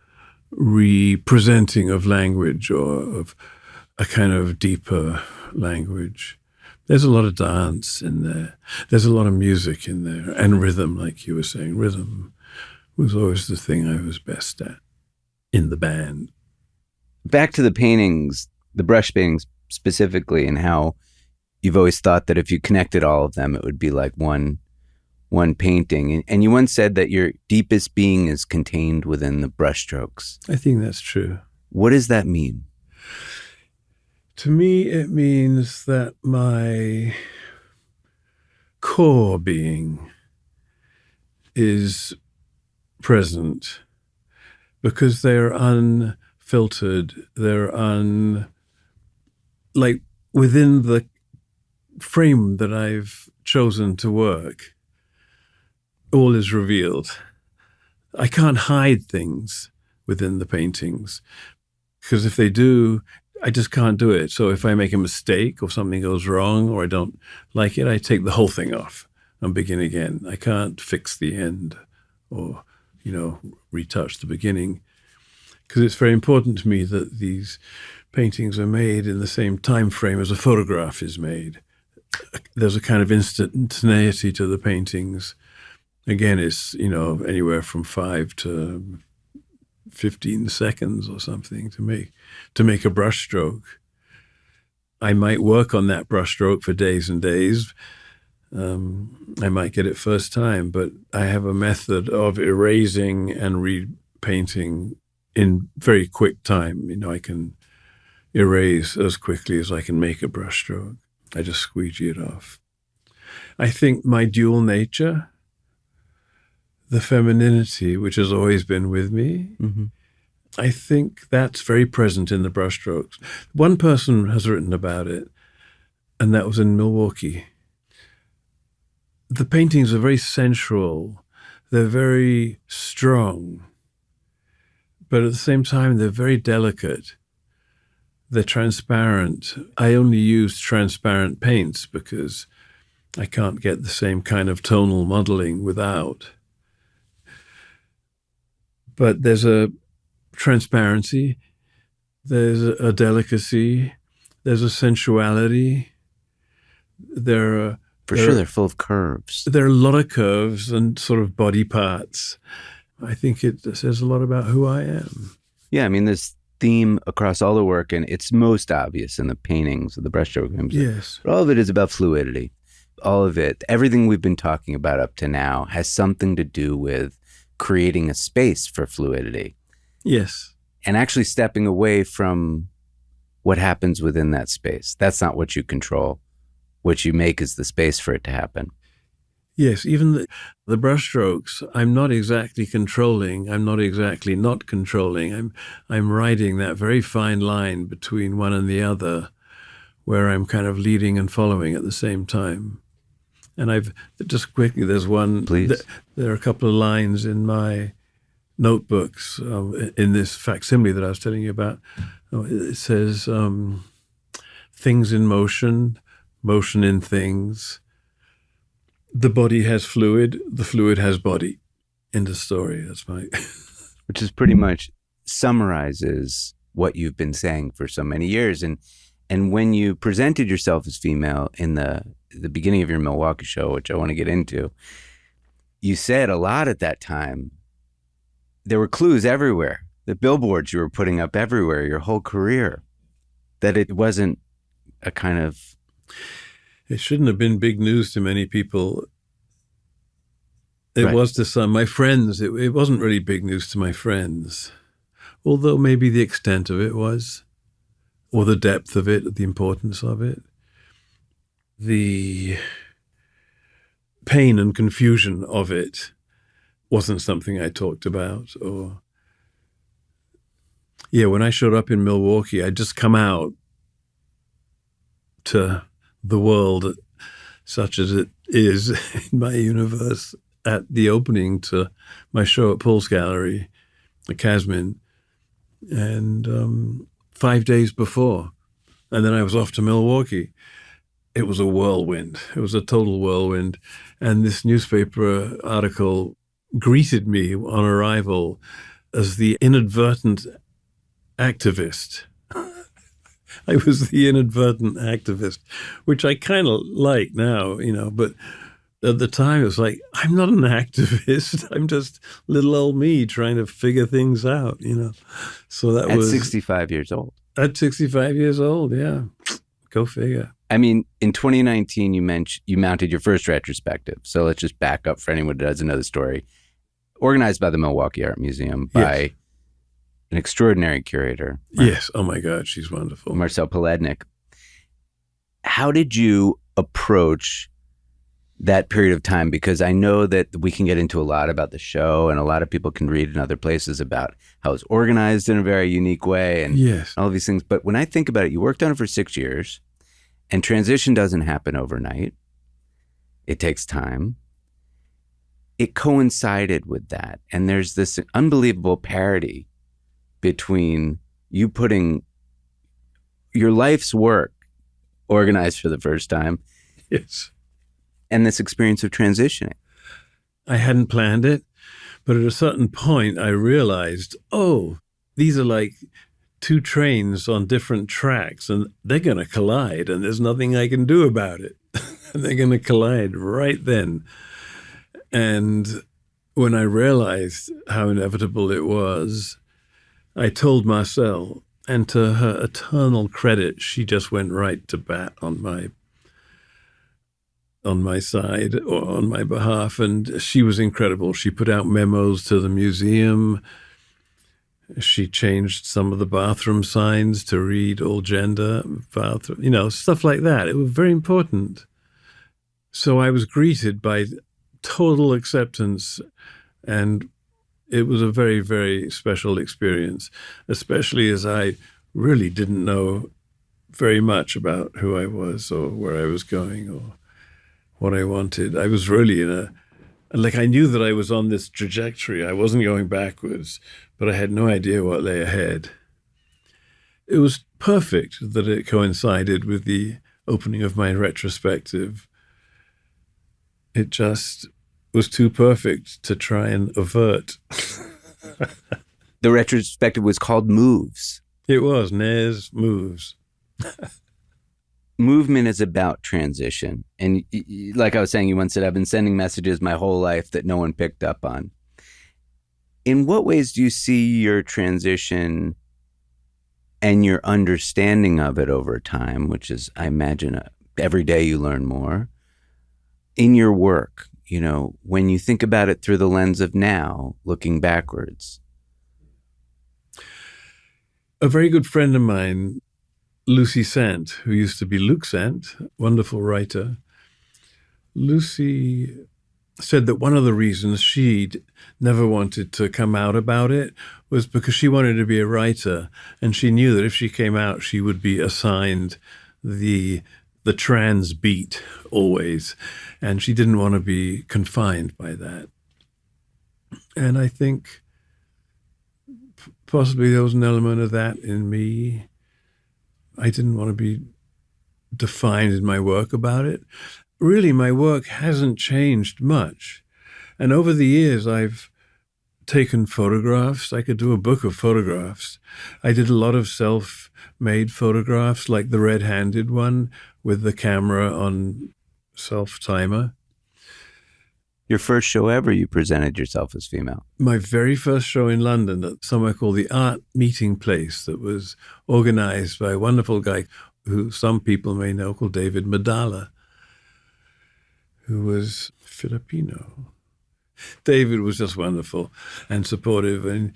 representing of language or of a kind of deeper language. There's a lot of dance in there. There's a lot of music in there and rhythm, like you were saying. Rhythm was always the thing I was best at in the band. Back to the paintings, the brush paintings specifically, and how you've always thought that if you connected all of them, it would be like one painting. And you once said that your deepest being is contained within the brushstrokes. I think that's true. What does that mean? To me, it means that my core being is present because they're unfiltered. They're like within the frame that I've chosen to work, all is revealed. I can't hide things within the paintings because if they do, I just can't do it. So if I make a mistake or something goes wrong or I don't like it, I take the whole thing off and begin again. I can't fix the end or, retouch the beginning because it's very important to me that these paintings are made in the same time frame as a photograph is made. There's a kind of instantaneity to the paintings. Again, it's, anywhere from 5 to 15 seconds or something to make a brushstroke. I might work on that brushstroke for days and days. I might get it first time, but I have a method of erasing and repainting in very quick time. I can erase as quickly as I can make a brushstroke. I just squeegee it off. I think my dual nature, the femininity, which has always been with me, I think that's very present in the brushstrokes. One person has written about it, and that was in Milwaukee. The paintings are very sensual. They're very strong. But at the same time, they're very delicate. They're transparent. I only use transparent paints because I can't get the same kind of tonal modeling without. But there's a transparency, there's a delicacy, there's a sensuality. They're full of curves. There are a lot of curves and sort of body parts. I think it says a lot about who I am. Yeah, I mean, this theme across all the work, and it's most obvious in the paintings of the brushstroke films. Yes. But all of it is about fluidity. All of it, everything we've been talking about up to now has something to do with creating a space for fluidity. Yes. And actually stepping away from what happens within that space. That's not what you control. What you make is the space for it to happen. Yes, even the brushstrokes, I'm not exactly controlling. I'm not exactly not controlling. I'm riding that very fine line between one and the other, where I'm kind of leading and following at the same time. And I've just quickly, there's one. Please. There are a couple of lines in my notebooks in this facsimile that I was telling you about. It says things in motion, motion in things. The body has fluid, the fluid has body. End of story. That's my... Which is pretty much summarizes what you've been saying for so many years. And when you presented yourself as female in the beginning of your Milwaukee show, which I want to get into, you said a lot at that time. There were clues everywhere, the billboards you were putting up everywhere, your whole career, that it wasn't a kind of... It shouldn't have been big news to many people. It Right. was to some. My friends, it wasn't really big news to my friends, although maybe the extent of it was, or the depth of it, the importance of it. The pain and confusion of it wasn't something I talked about. Or, yeah, when I showed up in Milwaukee, I'd just come out to the world such as it is in my universe at the opening to my show at Paul's Gallery, the Casmin, and 5 days before. And then I was off to Milwaukee. It was a whirlwind. It was a total whirlwind. And this newspaper article greeted me on arrival as the inadvertent activist. I was the inadvertent activist, which I kind of like now, but at the time it was like, I'm not an activist. I'm just little old me trying to figure things out, So that was... At 65 years old. At 65 years old, yeah. Go figure. I mean, in 2019, you mounted your first retrospective. So let's just back up for anyone who doesn't know the story. Organized by the Milwaukee Art Museum by an extraordinary curator. Yes. Oh my God, she's wonderful. Marcel Palednik. How did you approach that period of time? Because I know that we can get into a lot about the show, and a lot of people can read in other places about how it's organized in a very unique way and all of these things. But when I think about it, you worked on it for 6 years, and transition doesn't happen overnight. It takes time. It coincided with that. And there's this unbelievable parity between you putting your life's work organized for the first time. Yes. And this experience of transitioning. I hadn't planned it, but at a certain point I realized, these are like two trains on different tracks and they're going to collide and there's nothing I can do about it. And they're going to collide right then. And when I realized how inevitable it was, I told Marcel, and to her eternal credit, she just went right to bat on my side or on my behalf. And she was incredible. She put out memos to the museum. She changed some of the bathroom signs to read all gender bathroom, stuff like that. It was very important. So I was greeted by total acceptance, and it was a very, very special experience, especially as I really didn't know very much about who I was or where I was going or what I wanted. I was really I knew that I was on this trajectory. I wasn't going backwards, but I had no idea what lay ahead. It was perfect that it coincided with the opening of my retrospective. It just was too perfect to try and avert. The retrospective was called Moves. It was Nares Moves. Movement is about transition. And like I was saying, you once said, I've been sending messages my whole life that no one picked up on. In what ways do you see your transition and your understanding of it over time, which is, I imagine, every day you learn more, in your work, when you think about it through the lens of now, looking backwards? A very good friend of mine, Lucy Sant, who used to be Luke Sant, wonderful writer. Lucy said that one of the reasons she never wanted to come out about it was because she wanted to be a writer, and she knew that if she came out, she would be assigned the trans beat always, and she didn't want to be confined by that. And I think Possibly there was an element of that in me. I didn't want to be defined in my work about it. Really, my work hasn't changed much. And over the years, I've taken photographs. I could do a book of photographs. I did a lot of self-made photographs, like the red-handed one with the camera on self-timer. Your first show ever, you presented yourself as female. My very first show in London at somewhere called the Art Meeting Place that was organized by a wonderful guy who some people may know called David Medalla, who was Filipino. David was just wonderful and supportive, and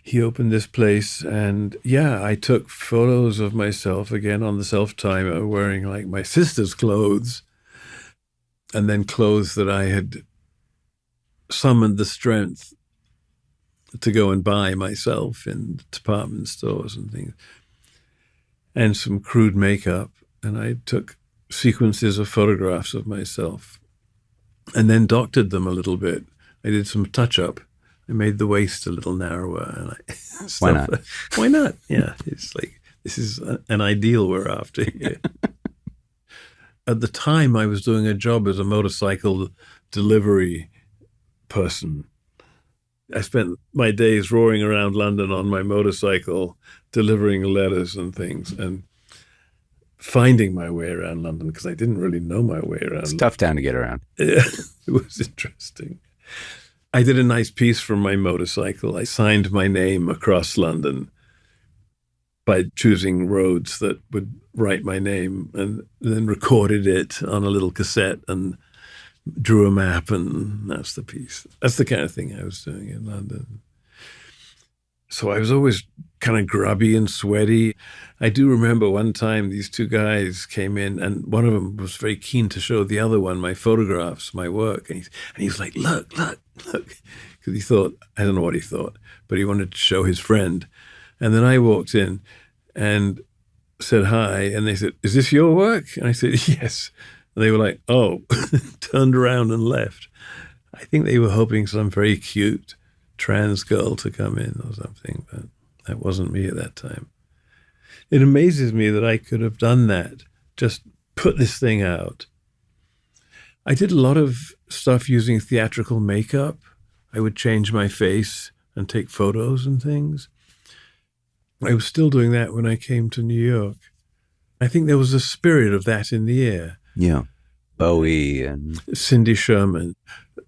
he opened this place, and I took photos of myself again on the self-timer wearing like my sister's clothes, and then clothes that I had summoned the strength to go and buy myself in department stores and things, and some crude makeup. And I took sequences of photographs of myself and then doctored them a little bit. I did some touch-up. I made the waist a little narrower. And Why not? Why not? Yeah, it's like, this is an ideal we're after here. At the time, I was doing a job as a motorcycle delivery person. I spent my days roaring around London on my motorcycle, delivering letters and things, and finding my way around London because I didn't really know my way around. It's a tough town to get around. Yeah, it was interesting. I did a nice piece from my motorcycle. I signed my name across London by choosing roads that would write my name, and then recorded it on a little cassette and drew a map, and that's the piece. That's the kind of thing I was doing in London. So I was always kind of grubby and sweaty. I do remember one time these two guys came in, and one of them was very keen to show the other one my photographs, my work. And he was like, look. Because he thought, I don't know what he thought, but he wanted to show his friend. And then I walked in and said hi, and they said, is this your work? And I said, yes. And they were like, oh, turned around and left. I think they were hoping some very cute trans girl to come in or something, but that wasn't me at that time. It amazes me that I could have done that, just put this thing out. I did a lot of stuff using theatrical makeup. I would change my face and take photos and things. I was still doing that when I came to New York. I think there was a spirit of that in the air. Yeah. Bowie and Cindy Sherman.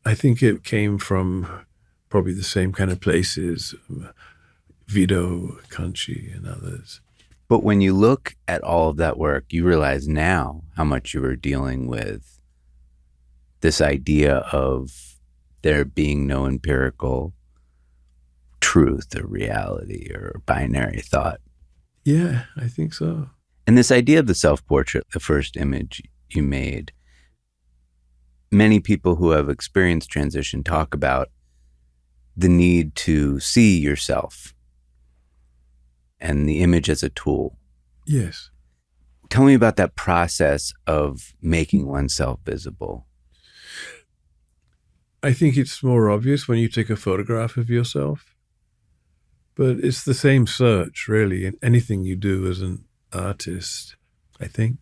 I think it came from probably the same kind of places, Vito, Conchi, and others. But when you look at all of that work, you realize now how much you were dealing with this idea of there being no empirical truth or reality or binary thought. Yeah, I think so. And this idea of the self-portrait, the first image you made, many people who have experienced transition talk about the need to see yourself and the image as a tool. Yes. Tell me about that process of making oneself visible. I think it's more obvious when you take a photograph of yourself, but it's the same search, really, in anything you do as an artist, I think.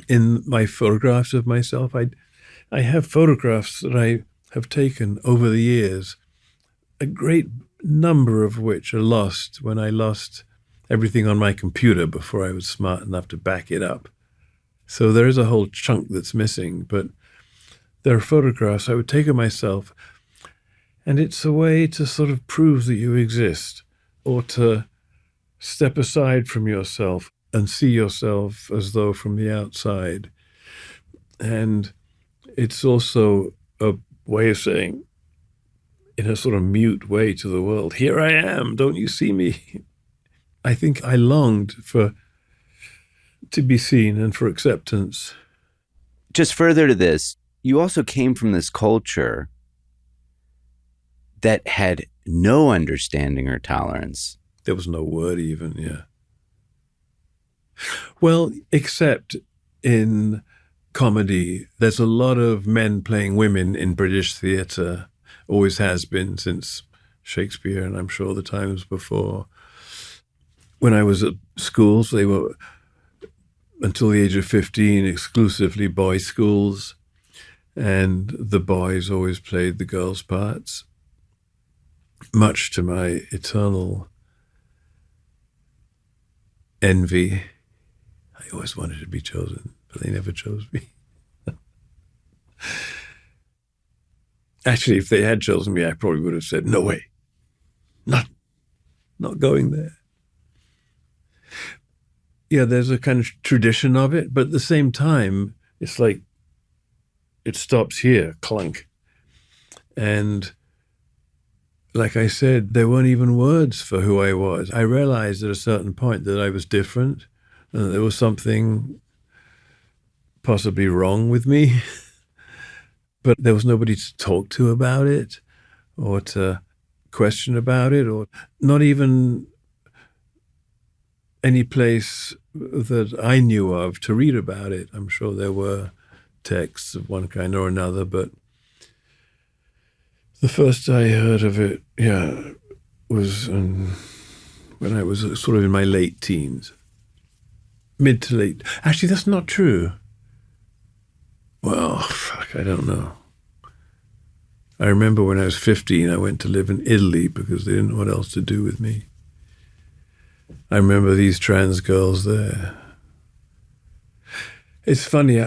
In my photographs of myself, I have photographs that I have taken over the years, a great number of which are lost when I lost everything on my computer before I was smart enough to back it up. So there is a whole chunk that's missing, but there are photographs I would take of myself, and it's a way to sort of prove that you exist, or to step aside from yourself and see yourself as though from the outside. And it's also a way of saying, in a sort of mute way to the world, here I am, don't you see me? I think I longed to be seen and for acceptance. Just further to this, you also came from this culture that had no understanding or tolerance. There was no word even, yeah. Well, except in comedy, there's a lot of men playing women in British theatre, always has been since Shakespeare, and I'm sure the times before. When I was at schools, they were, until the age of 15, exclusively boys' schools, and the boys always played the girls' parts, much to my eternal envy. I always wanted to be chosen, but they never chose me. Actually, if they had chosen me, I probably would have said, no way, not going there. Yeah, there's a kind of tradition of it, but at the same time, it's like it stops here, clunk. And like I said, there weren't even words for who I was. I realized at a certain point that I was different, and that there was something possibly wrong with me, but there was nobody to talk to about it or to question about it, or not even any place that I knew of to read about it. I'm sure there were texts of one kind or another, but the first I heard of it, was when I was sort of in my late teens. Mid to late. Actually, that's not true. Well, I don't know. I remember when I was 15, I went to live in Italy because they didn't know what else to do with me. I remember these trans girls there. It's funny,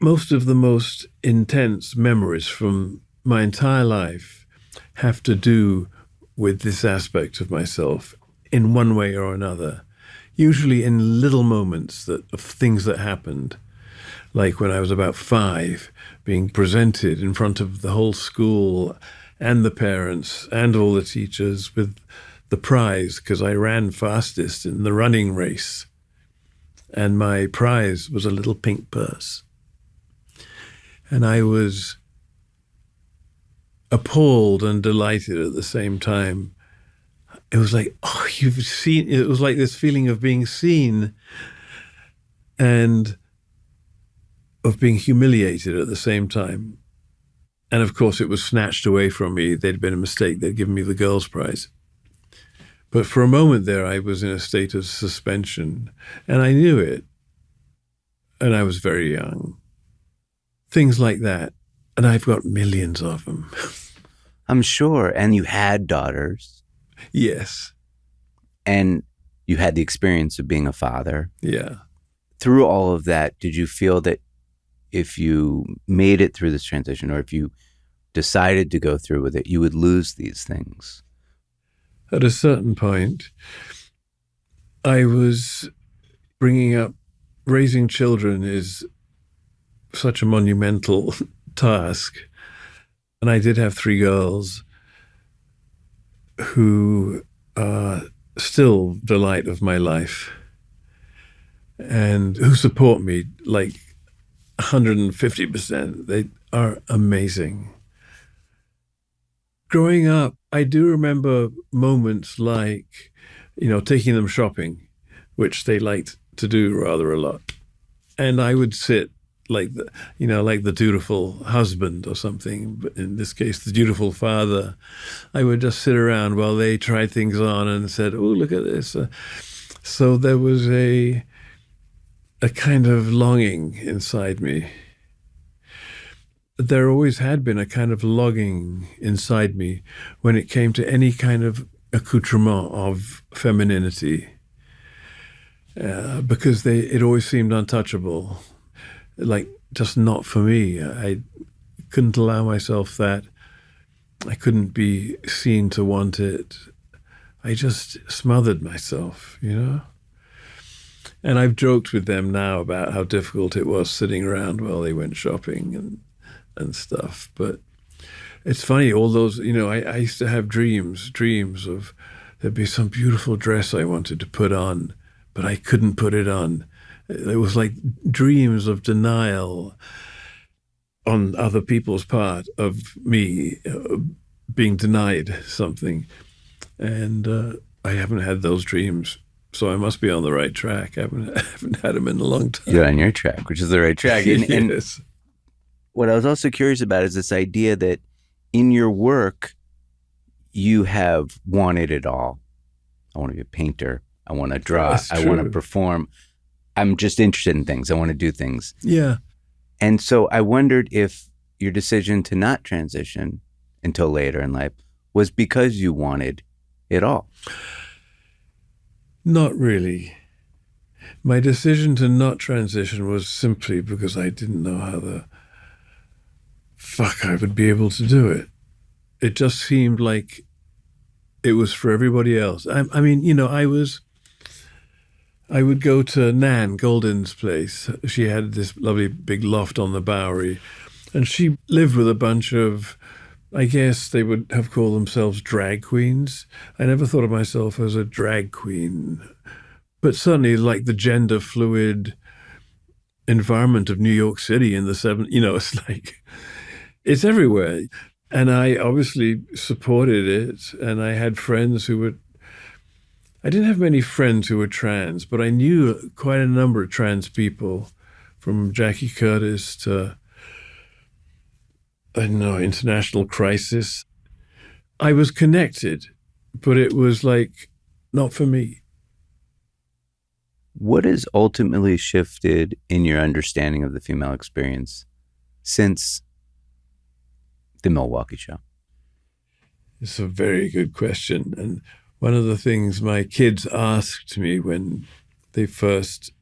most of the most intense memories from my entire life have to do with this aspect of myself in one way or another, usually in little moments of things that happened. Like when I was about 5, being presented in front of the whole school and the parents and all the teachers with the prize, because I ran fastest in the running race. And my prize was a little pink purse. And I was appalled and delighted at the same time. It was like, oh, you've seen, it was like this feeling of being seen and of being humiliated at the same time. And of course, it was snatched away from me. There'd been a mistake. They'd given me the girls' prize. But for a moment there, I was in a state of suspension, and I knew it. And I was very young. Things like that. And I've got millions of them. I'm sure. And you had daughters. Yes. And you had the experience of being a father. Yeah. Through all of that, did you feel that if you made it through this transition, or if you decided to go through with it, you would lose these things? At a certain point, I was raising children is such a monumental task. And I did have 3 girls who are still the light of my life and who support me like 150%. They are amazing. Growing up, I do remember moments like, taking them shopping, which they liked to do rather a lot. And I would sit like the dutiful husband or something, but in this case, the dutiful father. I would just sit around while they tried things on and said, oh, look at this. So there was a kind of longing inside me. There always had been a kind of longing inside me when it came to any kind of accoutrement of femininity, because it always seemed untouchable, like just not for me. I couldn't allow myself that. I couldn't be seen to want it. I just smothered myself, And I've joked with them now about how difficult it was sitting around while they went shopping and stuff. But it's funny, all those, I used to have dreams of there'd be some beautiful dress I wanted to put on, but I couldn't put it on. It was like dreams of denial on other people's part of me being denied something. And I haven't had those dreams. So I must be on the right track. I haven't had them in a long time. You're on your track, which is the right track. And, Yes. And what I was also curious about is this idea that in your work, you have wanted it all. I want to be a painter. I want to draw. That's I want to true. perform. I'm just interested in things. I want to do things. Yeah. And so I wondered if your decision to not transition until later in life was because you wanted it all. Not really. My decision to not transition was simply because I didn't know how the fuck I would be able to do it. It just seemed like it was for everybody else. I mean, you know, I would go to Nan Golden's place. She had this lovely big loft on the Bowery, and she lived with a bunch of, I guess they would have called themselves drag queens. I never thought of myself as a drag queen, but certainly like the gender fluid environment of New York City in the 70s, you know, it's like, it's everywhere. And I obviously supported it. And I had friends who were, I didn't have many friends who were trans, but I knew quite a number of trans people, from Jackie Curtis to, I don't know, International Crisis. I was connected, but it was like, not for me. What has ultimately shifted in your understanding of the female experience since the Milwaukee show? It's a very good question. And one of the things my kids asked me when they first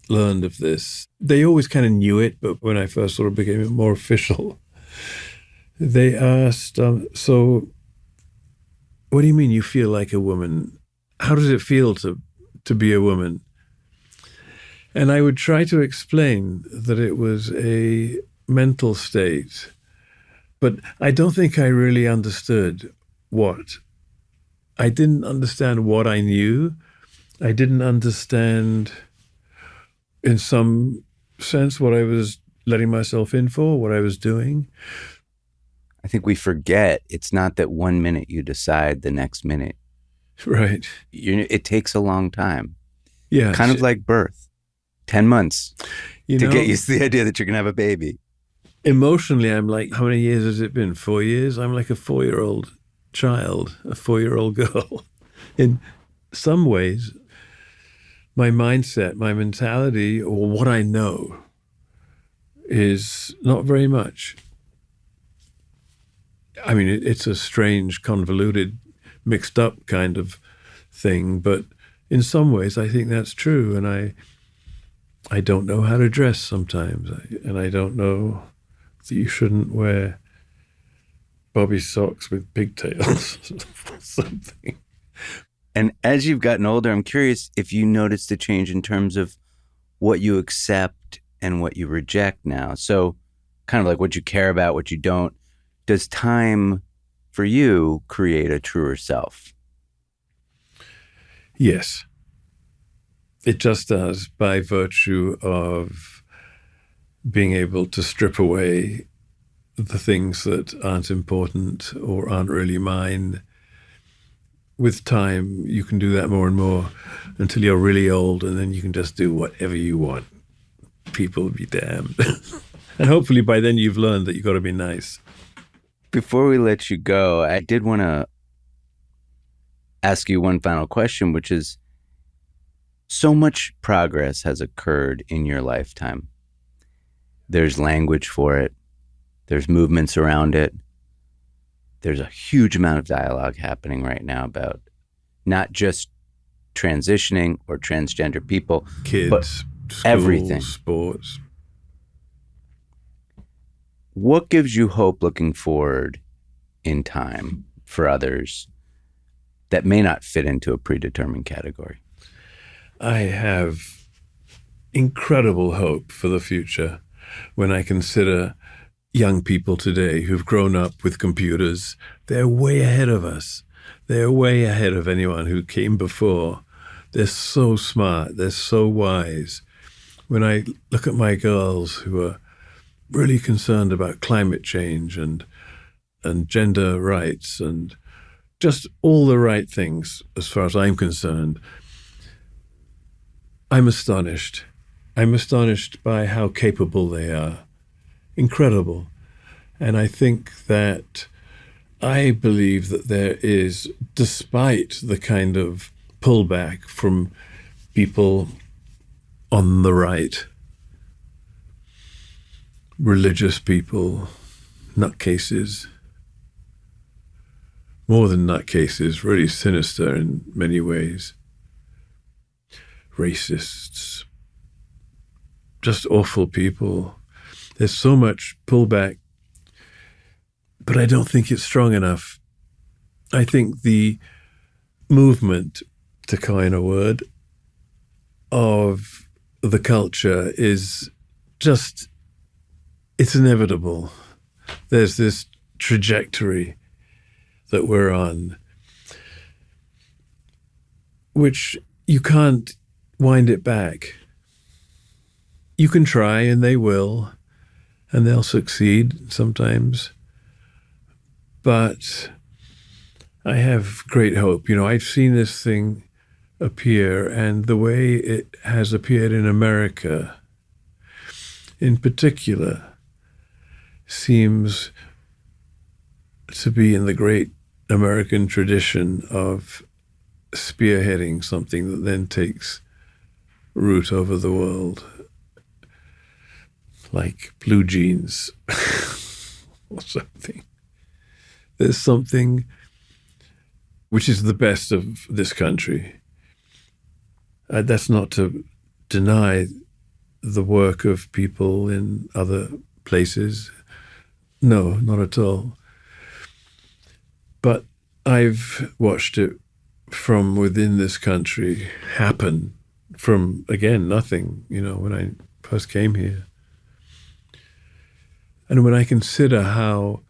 learned of this, they always kind of knew it, but when I first sort of became more official, they asked, so what do you mean you feel like a woman? How does it feel to be a woman? And I would try to explain that it was a mental state, but I don't think I really understood what. I didn't understand what I knew. I didn't understand, in some sense, what I was letting myself in for, what I was doing. I think we forget it's not that 1 minute you decide, the next minute. Right. It takes a long time. Yeah. Kind of like birth. 10 months you to know, get used to the idea that you're going to have a baby. Emotionally, I'm like, how many years has it been? 4 years? I'm like a 4-year-old child, a 4-year-old girl. In some ways, my mindset, my mentality, or what I know is not very much. I mean, it's a strange, convoluted, mixed up kind of thing, but in some ways, I think that's true. And I don't know how to dress sometimes, and I don't know that you shouldn't wear bobby socks with pigtails or something. And as you've gotten older, I'm curious if you noticed a change in terms of what you accept and what you reject now. So kind of like what you care about, what you don't. Does time for you create a truer self? Yes. It just does, by virtue of being able to strip away the things that aren't important or aren't really mine. With time, you can do that more and more until you're really old, and then you can just do whatever you want. People be damned. And hopefully by then you've learned that you've got to be nice. Before we let you go, I did want to ask you one final question, which is, so much progress has occurred in your lifetime. There's language for it. There's movements around it. There's a huge amount of dialogue happening right now about not just transitioning or transgender people, Kids, but schools, everything. Sports. What gives you hope looking forward in time for others that may not fit into a predetermined category? I have incredible hope for the future when I consider young people today who've grown up with computers. They're way ahead of us. They're way ahead of anyone who came before. They're so smart. They're so wise. When I look at my girls who are really concerned about climate change and gender rights and just all the right things, as far as I'm concerned, I'm astonished. I'm astonished by how capable they are. Incredible. And I think that I believe that there is, despite the kind of pullback from people on the right, religious people, nutcases, more than nutcases, really sinister in many ways, racists, just awful people. There's so much pullback, but I don't think it's strong enough. I think the movement, to coin a word, of the culture is just, it's inevitable. There's this trajectory that we're on, which you can't wind it back. You can try, and they will, and they'll succeed sometimes. But I have great hope. You know, I've seen this thing appear, and the way it has appeared in America, in particular, seems to be in the great American tradition of spearheading something that then takes root over the world, like blue jeans or something. There's something which is the best of this country. That's not to deny the work of people in other places. No, not at all. But I've watched it from within this country happen from, again, nothing, you know, when I first came here. And when I consider how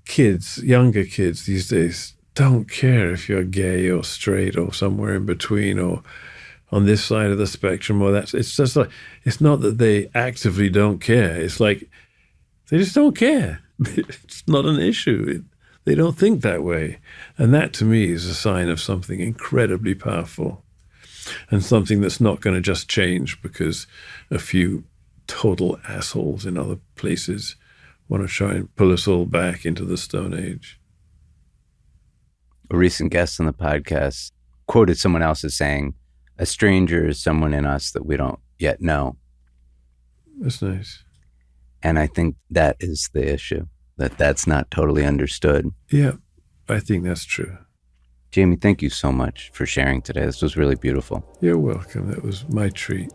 kids, younger kids these days, don't care if you're gay or straight or somewhere in between or on this side of the spectrum or that, it's just like, it's not that they actively don't care. It's like, they just don't care. It's not an issue. They don't think that way. And that to me is a sign of something incredibly powerful and something that's not going to just change because a few total assholes in other places want to try and pull us all back into the Stone Age. A recent guest on the podcast quoted someone else as saying, "A stranger is someone in us that we don't yet know." That's nice. And I think that is the issue, that's not totally understood. Yeah, I think that's true. Jamie, thank you so much for sharing today. This was really beautiful. You're welcome. That was my treat.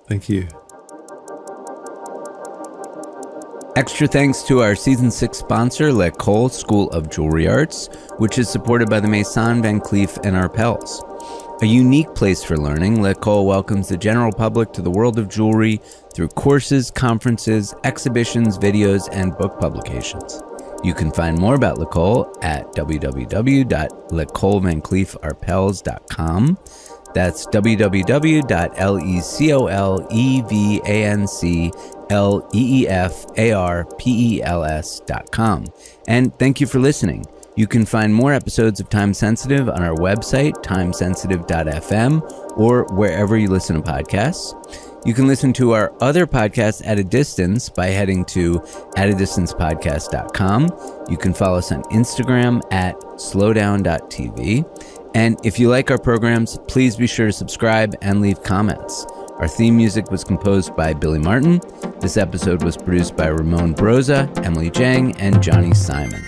Thank you. Extra thanks to our Season 6 sponsor, L'École School of Jewelry Arts, which is supported by the Maison Van Cleef and Arpels. A unique place for learning, L'École welcomes the general public to the world of jewelry through courses, conferences, exhibitions, videos, and book publications. You can find more about L'École at www.lecolevancleefarpels.com. That's www.lecolevancleefarpels.com. And thank you for listening. You can find more episodes of Time Sensitive on our website, timesensitive.fm, or wherever you listen to podcasts. You can listen to our other podcasts at a distance by heading to atadistancepodcast.com. You can follow us on Instagram at slowdown.tv. And if you like our programs, please be sure to subscribe and leave comments. Our theme music was composed by Billy Martin. This episode was produced by Ramon Broza, Emily Jang, and Johnny Simon.